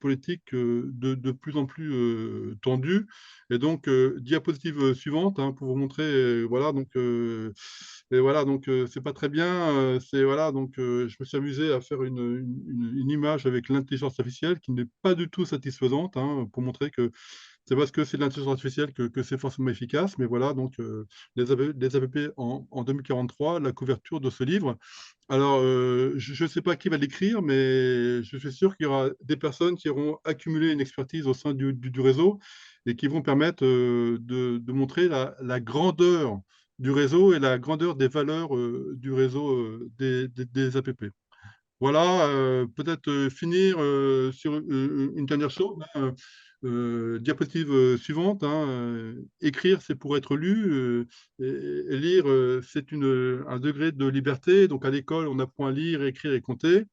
politique de plus en plus tendu. Et donc, diapositive suivante, hein, pour vous montrer, voilà, donc, et voilà, donc c'est pas très bien. C'est voilà, donc je me suis amusé à faire une image avec l'intelligence artificielle qui n'est pas du tout satisfaisante, hein, pour montrer que c'est parce que c'est de l'intelligence artificielle que c'est forcément efficace. Mais voilà, donc les APP en 2043, la couverture de ce livre. Alors, je ne sais pas qui va l'écrire, mais je suis sûr qu'il y aura des personnes qui auront accumulé une expertise au sein du réseau et qui vont permettre de montrer la grandeur du réseau et la grandeur des valeurs du réseau des APP. Voilà, peut-être finir sur une dernière chose, hein, diapositive suivante, hein, écrire, c'est pour être lu, et lire, c'est un degré de liberté. Donc à l'école, on apprend à lire, écrire et compter.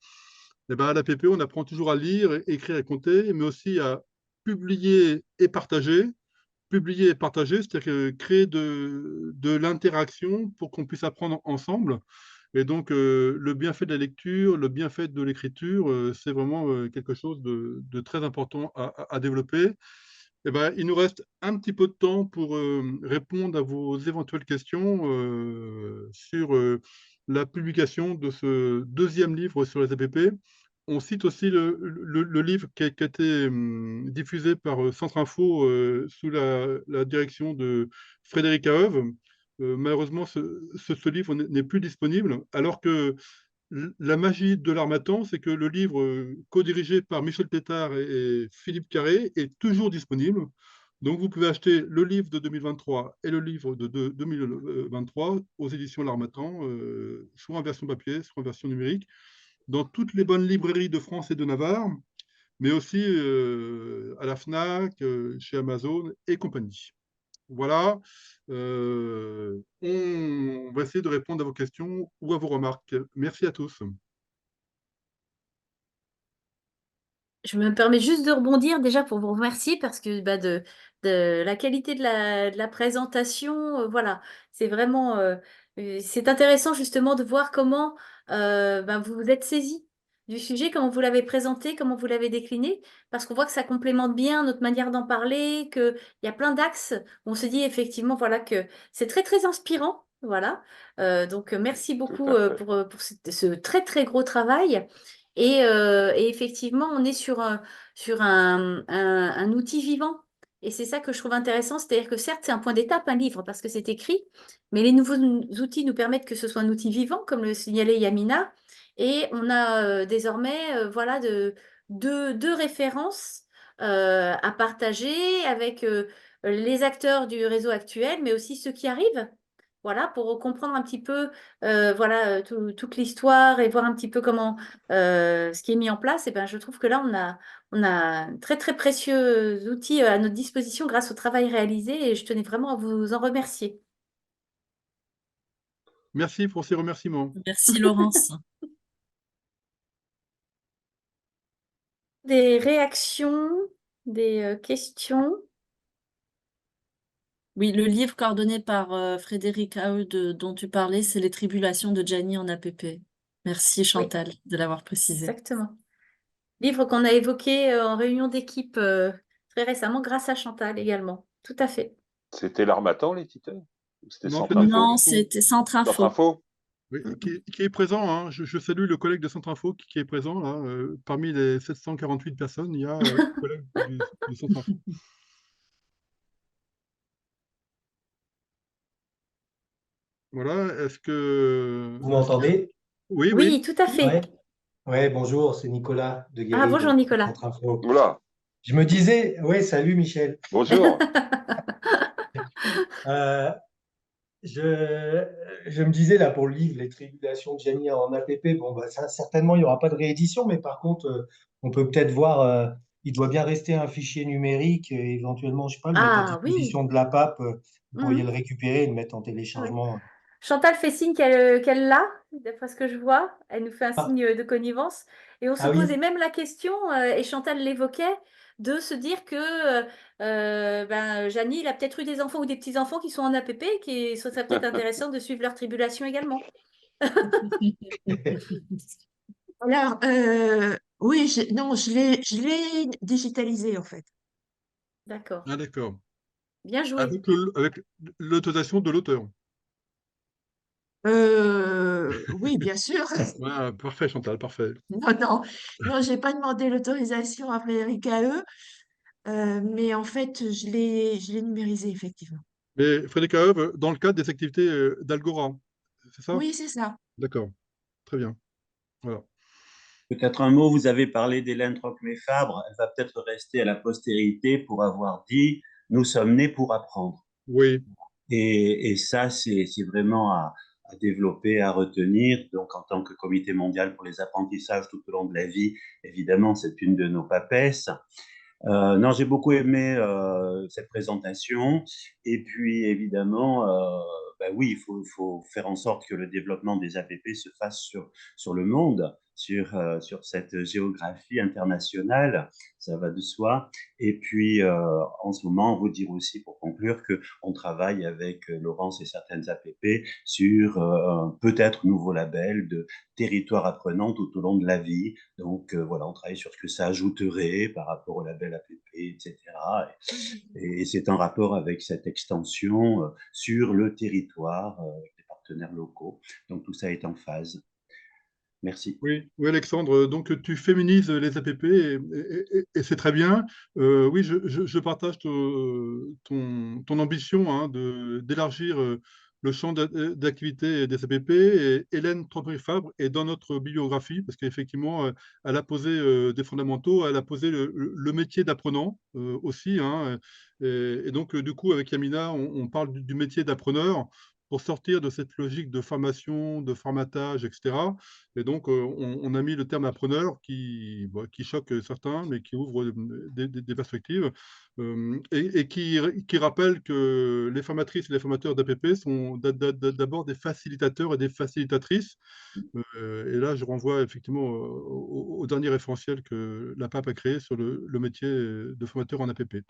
Et ben, à l'APP, on apprend toujours à lire, écrire et compter, mais aussi à publier et partager. Publier et partager, c'est-à-dire créer de l'interaction pour qu'on puisse apprendre ensemble. Et donc, le bienfait de la lecture, le bienfait de l'écriture, c'est vraiment quelque chose de très important à développer. Eh ben, il nous reste un petit peu de temps pour répondre à vos éventuelles questions sur la publication de ce deuxième livre sur les APP. On cite aussi le livre qui a été diffusé par Centre Info sous la direction de Frédéric Haeuve. Malheureusement, ce livre n'est plus disponible, alors que la magie de l'Harmattan, c'est que le livre co-dirigé par Michel Tétart et Philippe Carré est toujours disponible. Donc, vous pouvez acheter le livre de 2023 et le livre de 2023 aux éditions L'Harmattan, soit en version papier, soit en version numérique, dans toutes les bonnes librairies de France et de Navarre, mais aussi à la FNAC, chez Amazon et compagnie. Voilà, on va essayer de répondre à vos questions ou à vos remarques. Merci à tous. Je me permets juste de rebondir déjà pour vous remercier parce que bah, de la qualité de la présentation, voilà, c'est vraiment c'est intéressant justement de voir comment bah, vous vous êtes saisi du sujet, comment vous l'avez présenté, comment vous l'avez décliné, parce qu'on voit que ça complémente bien notre manière d'en parler, qu'il y a plein d'axes. On se dit effectivement voilà que c'est très très inspirant. Voilà. Donc merci Tout beaucoup à fait. pour ce très très gros travail. Et effectivement, on est sur un outil vivant. Et c'est ça que je trouve intéressant, c'est-à-dire que certes, c'est un point d'étape, un livre, parce que c'est écrit, mais les nouveaux outils nous permettent que ce soit un outil vivant, comme le signalait Yamina. Et on a désormais voilà, deux références à partager avec les acteurs du réseau actuel, mais aussi ceux qui arrivent. Voilà, pour comprendre un petit peu voilà, toute l'histoire et voir un petit peu comment ce qui est mis en place, et ben, je trouve que là, on a un très, très précieux outils à notre disposition grâce au travail réalisé et je tenais vraiment à vous en remercier. Merci pour ces remerciements. Merci Laurence. Des réactions, des questions? Oui, le livre coordonné par Frédéric Haeude dont tu parlais, c'est Les Tribulations de Gianni en APP. Merci Oui, Chantal de l'avoir précisé. exactement. Livre qu'on a évoqué en réunion d'équipe très récemment grâce à Chantal également. Tout à fait. C'était l'Harmattan, l'éditeur? Ou c'était Non, Centre c'était Centre Info? Non, Info. c'était Centre Centre Info. Info? Oui, Mm, qui est présent, hein. Je salue le collègue de Centre Info qui est présent là. Parmi les 748 personnes, il y a un collègue du Centre Info. Voilà, Vous m'entendez? Oui, oui. Oui, tout à Ouais. fait. Ouais, bonjour, c'est Nicolas de Ah, Guéry bonjour de Nicolas. Centre Info. Oula, Je me disais, ouais, salut Michel. bonjour. Euh, je, je me disais là pour le livre Les Tribulations de Gianni en APP, bon, bah, ça, certainement il n'y aura pas de réédition, mais par contre, on peut peut-être voir, il doit bien rester un fichier numérique et éventuellement, je sais pas, le mettre à Ah oui. disposition de la PAP. Vous pourriez Mhm. le récupérer et le mettre en Ouais. téléchargement. Chantal fait signe qu'elle l'a, d'après ce que je vois. Elle nous fait un Ah, signe de connivence. Et on se ah posait oui. même la question, et Chantal l'évoquait, de se dire que ben, Janie, il a peut-être eu des enfants ou des petits-enfants qui sont en APP et qui ce serait peut-être intéressant de suivre leur tribulation également. Alors, oui, non, je l'ai digitalisé en fait. D'accord. Ah, d'accord. Bien joué. Avec l'autorisation de l'auteur. Oui, bien sûr. Voilà, parfait, Chantal, parfait. Non, non, non, j'ai pas demandé l'autorisation à Frédéric Haeux, mais en fait, je l'ai numérisé effectivement. Mais Frédéric Haeuve, dans le cadre des activités d'Algora, c'est ça? Oui, c'est ça. D'accord, très bien. Voilà. Peut-être un mot, vous avez parlé d'Hélène Trocmé-Fabre, elle va peut-être rester à la postérité pour avoir dit nous sommes nés pour apprendre. Oui, Et ça, c'est vraiment à développer, à retenir. Donc, en tant que comité mondial pour les apprentissages tout au long de la vie, évidemment, c'est une de nos papesses. Non, j'ai beaucoup aimé cette présentation. Et puis, évidemment, ben oui, il faut faire en sorte que le développement des APP se fasse sur le monde, sur cette géographie internationale, ça va de soi. Et puis, en ce moment, vous dire aussi, pour conclure, qu'on travaille avec Laurence et certaines APP sur un peut-être nouveau label de territoire apprenant tout au long de la vie. Donc, voilà, on travaille sur ce que ça ajouterait par rapport au label APP, etc. Et c'est en rapport avec cette extension sur le territoire, avec des partenaires locaux. Donc, tout ça est en phase. Merci. oui, oui, Alexandre. Donc, tu féminises les APP et c'est très bien. Oui, je partage ton ambition hein, d'élargir le champ d'activité des APP. Et Hélène Tromperie-Fabre est dans notre bibliographie parce qu'effectivement, elle a posé des fondamentaux, elle a posé le métier d'apprenant aussi. Hein, et donc, du coup, avec Yamina, on parle du métier d'appreneur pour sortir de cette logique de formation, de formatage, etc. Et donc, on a mis le terme appreneur qui choque certains, mais qui ouvre des perspectives et qui rappelle que les formatrices et les formateurs d'APP sont d'abord des facilitateurs et des facilitatrices. Et là, je renvoie effectivement au dernier référentiel que la PAP a créé sur le métier de formateur en APP.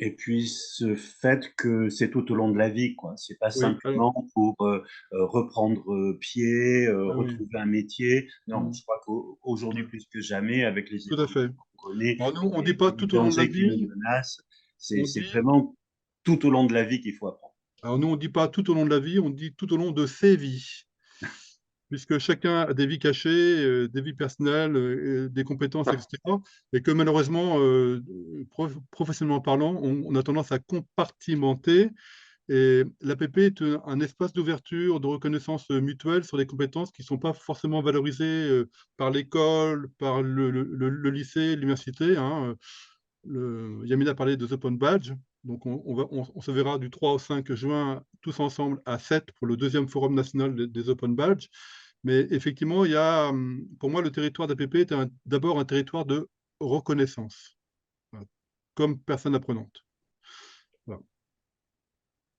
Et puis ce fait que c'est tout au long de la vie, quoi. C'est pas Oui, alors, simplement pour reprendre pied, ah oui, retrouver un métier. Non, mm, je crois qu'aujourd'hui mm, plus que jamais, avec les tout à évolutions fait. qu'on connaît Alors nous, on ne dit et pas les tout au long de la dangers qui nous vie, menacent, on c'est dit vraiment tout au long de la vie qu'il faut apprendre. Alors nous, on ne dit pas tout au long de la vie, on dit tout au long de ses vies, puisque chacun a des vies cachées, des vies personnelles, des compétences, etc. Et que malheureusement, professionnellement parlant, on a tendance à compartimenter. Et l'APP est un espace d'ouverture, de reconnaissance mutuelle sur des compétences qui ne sont pas forcément valorisées par l'école, par le lycée, l'université. Hein. Yamina a parlé des Open Badge. Donc, on se verra du 3 au 5 juin tous ensemble à 7 pour le deuxième forum national des Open Badge. Mais effectivement, pour moi, le territoire d'APP est d'abord un territoire de reconnaissance, voilà, comme personne apprenante. Voilà.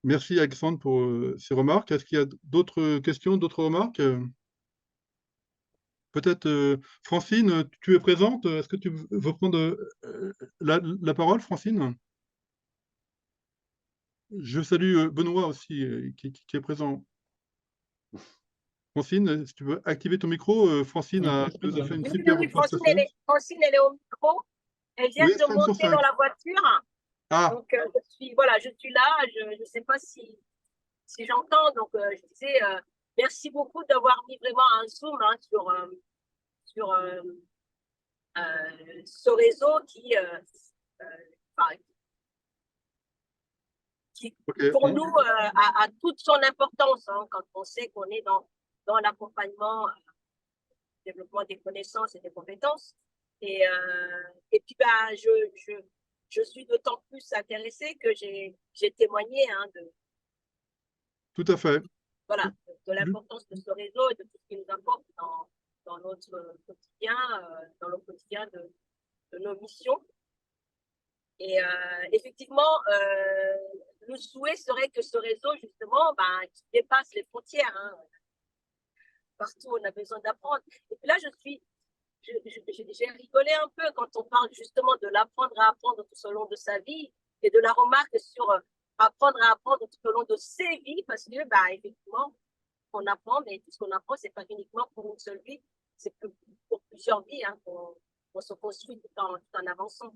Merci Alexandre pour ces remarques. Est-ce qu'il y a d'autres questions, d'autres remarques? Peut-être Francine, tu es présente? Est-ce que tu veux prendre la parole, Francine? Je salue Benoît aussi, qui est présent. Francine, si tu veux activer ton micro, Francine nous a fait une Oui, superbe Francine, prestation. Francine, elle est au micro. Elle vient Oui, de 5 sur monter 5. dans la voiture. Ah, Donc, je suis là. Je ne sais pas si j'entends. Donc, je disais merci beaucoup d'avoir mis vraiment un zoom hein, sur ce réseau qui ok. pour nous, a toute son importance hein, quand on sait qu'on est dans l'accompagnement, développement des connaissances et des compétences. Et puis, je suis d'autant plus intéressée que j'ai témoigné hein, Tout à fait. de l'importance de ce réseau et de tout ce qu'il nous apporte dans notre quotidien, dans le quotidien de nos missions. Et effectivement, le souhait serait que ce réseau, justement, qui dépasse les frontières. Hein. Partout, on a besoin d'apprendre. Et puis là, j'ai rigolé un peu quand on parle justement de l'apprendre à apprendre tout au long de sa vie et de la remarque sur apprendre à apprendre tout au long de ses vies, parce que, effectivement, on apprend, mais tout ce qu'on apprend, c'est pas uniquement pour une seule vie, c'est pour plusieurs vies hein, qu'on se construit tout en avançant.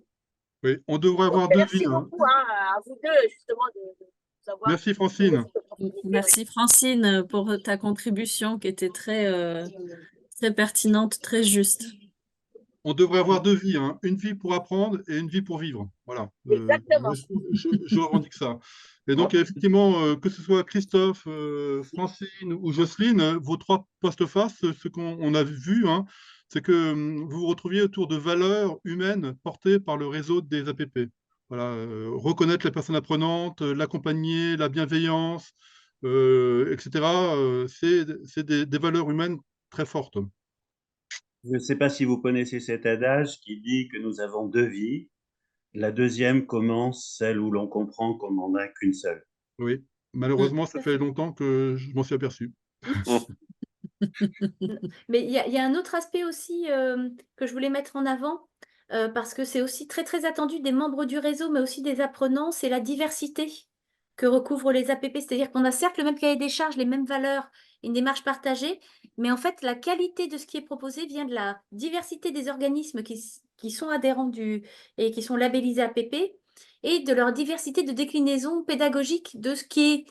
Oui, on devrait Donc, avoir deux vies. merci Hein. beaucoup hein, à vous deux, justement, de savoir. Merci Francine. Merci Francine pour ta contribution qui était très pertinente, très juste. On devrait avoir deux vies, hein. Une vie pour apprendre et une vie pour vivre. Voilà. Exactement. Je revendique ça. Et donc, effectivement, que ce soit Christophe, Francine ou Jocelyne, vos trois postfaces, ce qu'on a vu, hein, c'est que vous vous retrouviez autour de valeurs humaines portées par le réseau des APP. Voilà, reconnaître la personne apprenante, l'accompagner, la bienveillance, etc. C'est des valeurs humaines très fortes. Je ne sais pas si vous connaissez cet adage qui dit que nous avons 2 vies. La deuxième commence celle où l'on comprend qu'on n'en a qu'une seule. Oui, Mm, malheureusement, ça Tout à fait fait. longtemps que je m'en suis aperçu. Mais il y a un autre aspect aussi que je voulais mettre en avant, parce que c'est aussi très très attendu des membres du réseau, mais aussi des apprenants, c'est la diversité que recouvrent les APP. C'est-à-dire qu'on a certes le même cahier des charges, les mêmes valeurs, une démarche partagée, mais en fait la qualité de ce qui est proposé vient de la diversité des organismes qui sont adhérents et qui sont labellisés APP, et de leur diversité de déclinaison pédagogique de ce qui est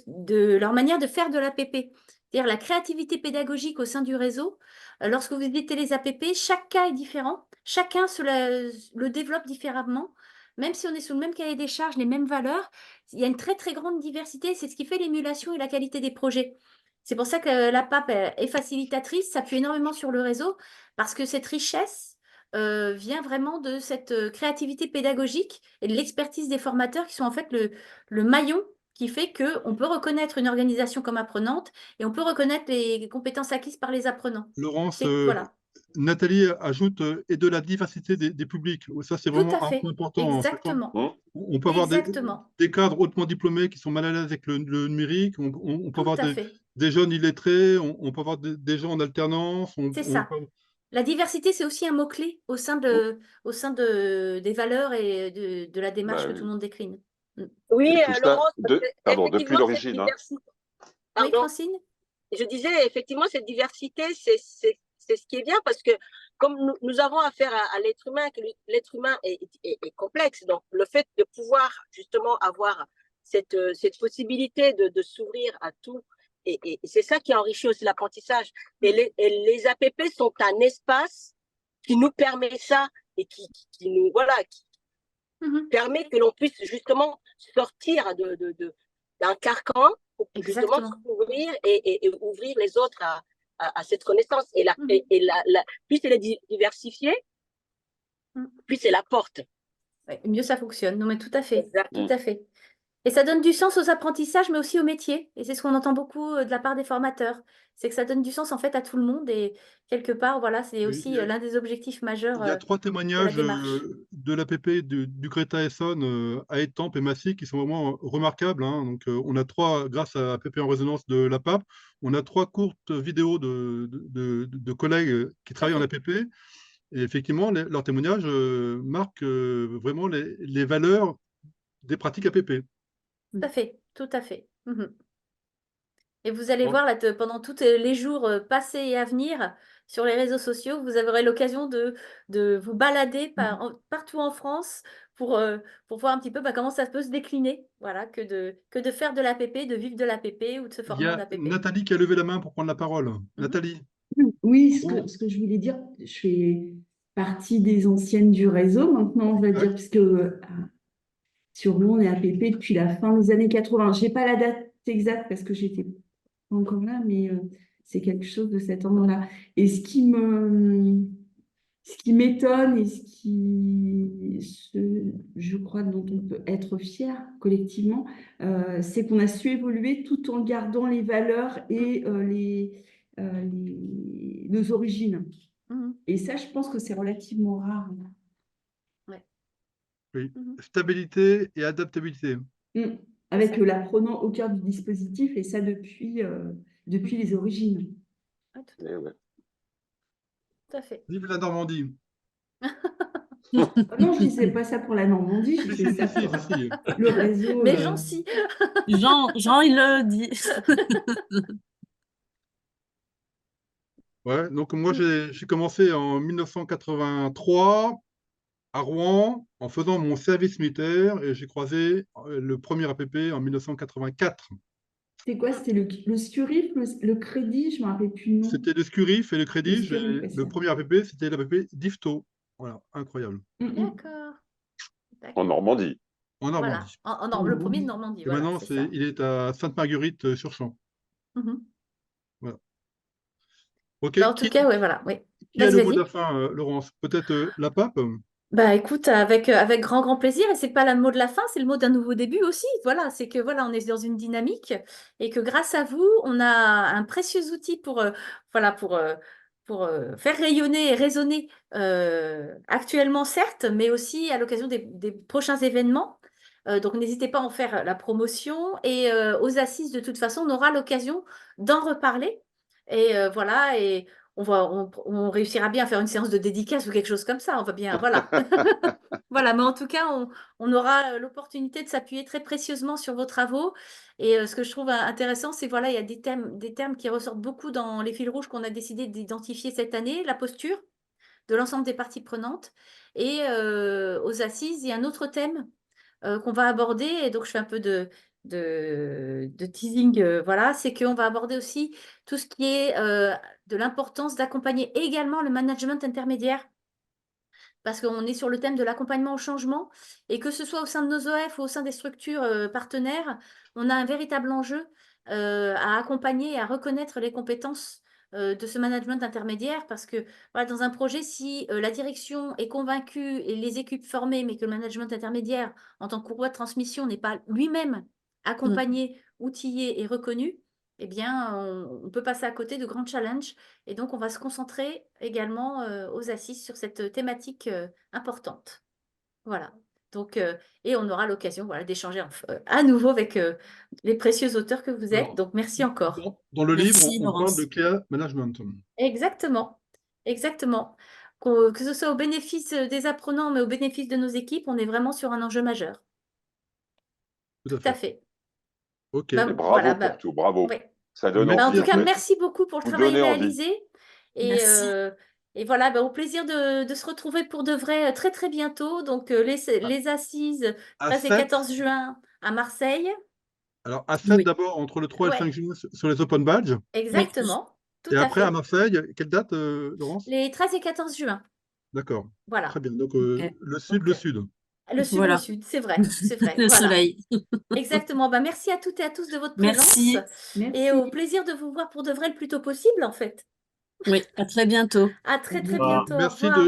de leur manière de faire de l'APP. C'est-à-dire la créativité pédagogique au sein du réseau. Lorsque vous visitez les APP, chaque cas est différent, chacun le développe différemment, même si on est sous le même cahier des charges, les mêmes valeurs, il y a une très très grande diversité, c'est ce qui fait l'émulation et la qualité des projets. C'est pour ça que la PAP est facilitatrice, s'appuie énormément sur le réseau, parce que cette richesse vient vraiment de cette créativité pédagogique et de l'expertise des formateurs qui sont en fait le maillon qui fait qu'on peut reconnaître une organisation comme apprenante et on peut reconnaître les compétences acquises par les apprenants. Laurence, Voilà, Nathalie ajoute et de la diversité des publics. Ça, c'est tout à vraiment un fait, point important. Hein. exactement, On peut avoir exactement, des cadres hautement diplômés qui sont mal à l'aise avec le numérique. On peut tout avoir à fait. des jeunes illettrés. On peut avoir des gens en alternance. C'est ça. La diversité, c'est aussi un mot-clé au sein des valeurs et de la démarche Bah que oui. tout le monde décline. Oui, Et tout cela, Laurence, pardon, depuis effectivement, cette l'origine. Hein. diversité. Oui, Pardon. Francine? Je disais, effectivement, cette diversité, c'est ce qui est bien parce que comme nous avons affaire à l'être humain, que l'être humain est complexe, donc le fait de pouvoir justement avoir cette possibilité de s'ouvrir à tout, et c'est ça qui enrichit aussi l'apprentissage. Et les APP sont un espace qui nous permet ça et qui nous, voilà, qui permet que l'on puisse justement sortir d'un carcan pour justement Exactement. s'ouvrir et ouvrir les autres à cette connaissance. Et plus elle est diversifiée, plus c'est la porte. Ouais, mieux ça fonctionne. Non, mais tout à fait, Exactement. tout à fait. Et ça donne du sens aux apprentissages, mais aussi au métier. Et c'est ce qu'on entend beaucoup de la part des formateurs. C'est que ça donne du sens en fait à tout le monde. Et quelque part, voilà, c'est Oui, aussi l'un des objectifs majeurs il y a 3 de la témoignages démarche. de l'APP du Greta Essonne à Étampes et Massy qui sont vraiment remarquables. Hein. Donc, on a 3, grâce à APP en résonance de la PAP, on a 3 courtes vidéos de collègues qui travaillent en APP. Et effectivement, leurs témoignages marquent vraiment les valeurs des pratiques APP. Tout à fait, tout à fait. Et vous allez Bon. voir là, pendant tous les jours passés et à venir sur les réseaux sociaux, vous aurez l'occasion de vous balader partout en France pour voir un petit peu comment ça peut se décliner. Voilà, que de faire de l'APP, de vivre de l'APP ou de se Il y former en a APP. Nathalie qui a levé la main pour prendre la parole. Nathalie. Oui, Oh. ce que je voulais dire, je fais partie des anciennes du réseau maintenant, on va dire, puisque sur nous, on est APP depuis la fin des années 80. Je n'ai pas la date exacte parce que j'étais pas encore là, mais c'est quelque chose de cet ordre-là. Et ce qui m'étonne et je crois, dont on peut être fier collectivement, c'est qu'on a su évoluer tout en gardant les valeurs et nos origines. Et ça, je pense que c'est relativement rare. Ouais. Oui. Stabilité et adaptabilité. Avec l'apprenant au cœur du dispositif, et ça depuis les origines. Ouais, Ouais. tout à fait. Vive la Normandie. Non, je ne disais pas ça pour la Normandie, je disais ça pour le réseau. Mais Jean, si. Jean, il le dit. Ouais, donc moi j'ai commencé en 1983 à Rouen en faisant mon service militaire et j'ai croisé le premier APP en 1984. C'est quoi? C'était le SCURIF, le crédit, je ne me rappelle plus le nom. C'était le SCURIF et le crédit. Le SCURIF, Le premier APP, c'était l'APP d'Yvetot. Voilà, incroyable. D'accord. En Normandie. En Voilà, Normandie. le premier de Normandie. Et Voilà, maintenant, c'est ça. il est à Sainte-Marguerite-sur-Champ. Voilà. Ok, En tout cas, ouais, voilà. Oui. qui a le mot de Vas-y. la fin, Laurence? Peut-être la PAP? Bah écoute, avec grand grand plaisir, et c'est pas le mot de la fin, c'est le mot d'un nouveau début aussi. Voilà, c'est que voilà, on est dans une dynamique et que grâce à vous, on a un précieux outil voilà, pour faire rayonner et résonner actuellement certes, mais aussi à l'occasion des prochains événements. Donc n'hésitez pas à en faire la promotion et aux assises, de toute façon, on aura l'occasion d'en reparler. Et voilà, et on réussira bien à faire une séance de dédicace ou quelque chose comme ça. On va bien, voilà. Voilà, mais en tout cas, on aura l'opportunité de s'appuyer très précieusement sur vos travaux. Et ce que je trouve intéressant, c'est voilà, il y a des termes qui ressortent beaucoup dans les fils rouges qu'on a décidé d'identifier cette année, la posture de l'ensemble des parties prenantes. Et aux assises, il y a un autre thème qu'on va aborder. Et donc, je fais un peu de teasing, voilà, c'est qu'on va aborder aussi tout ce qui est de l'importance d'accompagner également le management intermédiaire, parce qu'on est sur le thème de l'accompagnement au changement, et que ce soit au sein de nos OF ou au sein des structures partenaires, on a un véritable enjeu à accompagner et à reconnaître les compétences de ce management intermédiaire, parce que voilà, dans un projet, si la direction est convaincue et les équipes formées, mais que le management intermédiaire, en tant que courroie de transmission, n'est pas lui-même accompagné, outillé et reconnu, eh bien, on peut passer à côté de grands challenges. Et donc, on va se concentrer également aux assises sur cette thématique importante. Voilà. Donc, et on aura l'occasion voilà, d'échanger à nouveau avec les précieux auteurs que vous êtes. Alors, Donc, merci encore. dans le livre, Merci, on parle de Laurence. care management. Exactement. Exactement. Que ce soit au bénéfice des apprenants, mais au bénéfice de nos équipes, on est vraiment sur un enjeu majeur. Tout à Tout à fait. fait. OK. Bah, Et bravo voilà, pour bah, tout, bravo. ouais. Ça donne Bah, en Merci tout envie, à cas, hein. merci beaucoup pour le Vous travail donnez envie. réalisé. Et, Merci. et voilà, bah, au plaisir de se retrouver pour de vrai très très bientôt. Donc les assises à 13 et 7. 14 juin à Marseille. Alors, à 7 Oui, d'abord, entre le 3 et le Ouais, 5 juin, sur les open badges. oui. exactement. Tout Et à après, à fait. Marseille, quelle date, Laurence? Les 13 et 14 juin. D'accord. Très Voilà. bien. Donc, Ok. le sud, Donc le sud. le Voilà. sud, c'est vrai, c'est vrai. Le Voilà. soleil. Exactement. Bah, merci à toutes et à tous de votre présence Merci. et au Merci. plaisir de vous voir pour de vrai le plus tôt possible, en fait. Oui, à très bientôt. À Au très très revoir. bientôt. Au Merci revoir.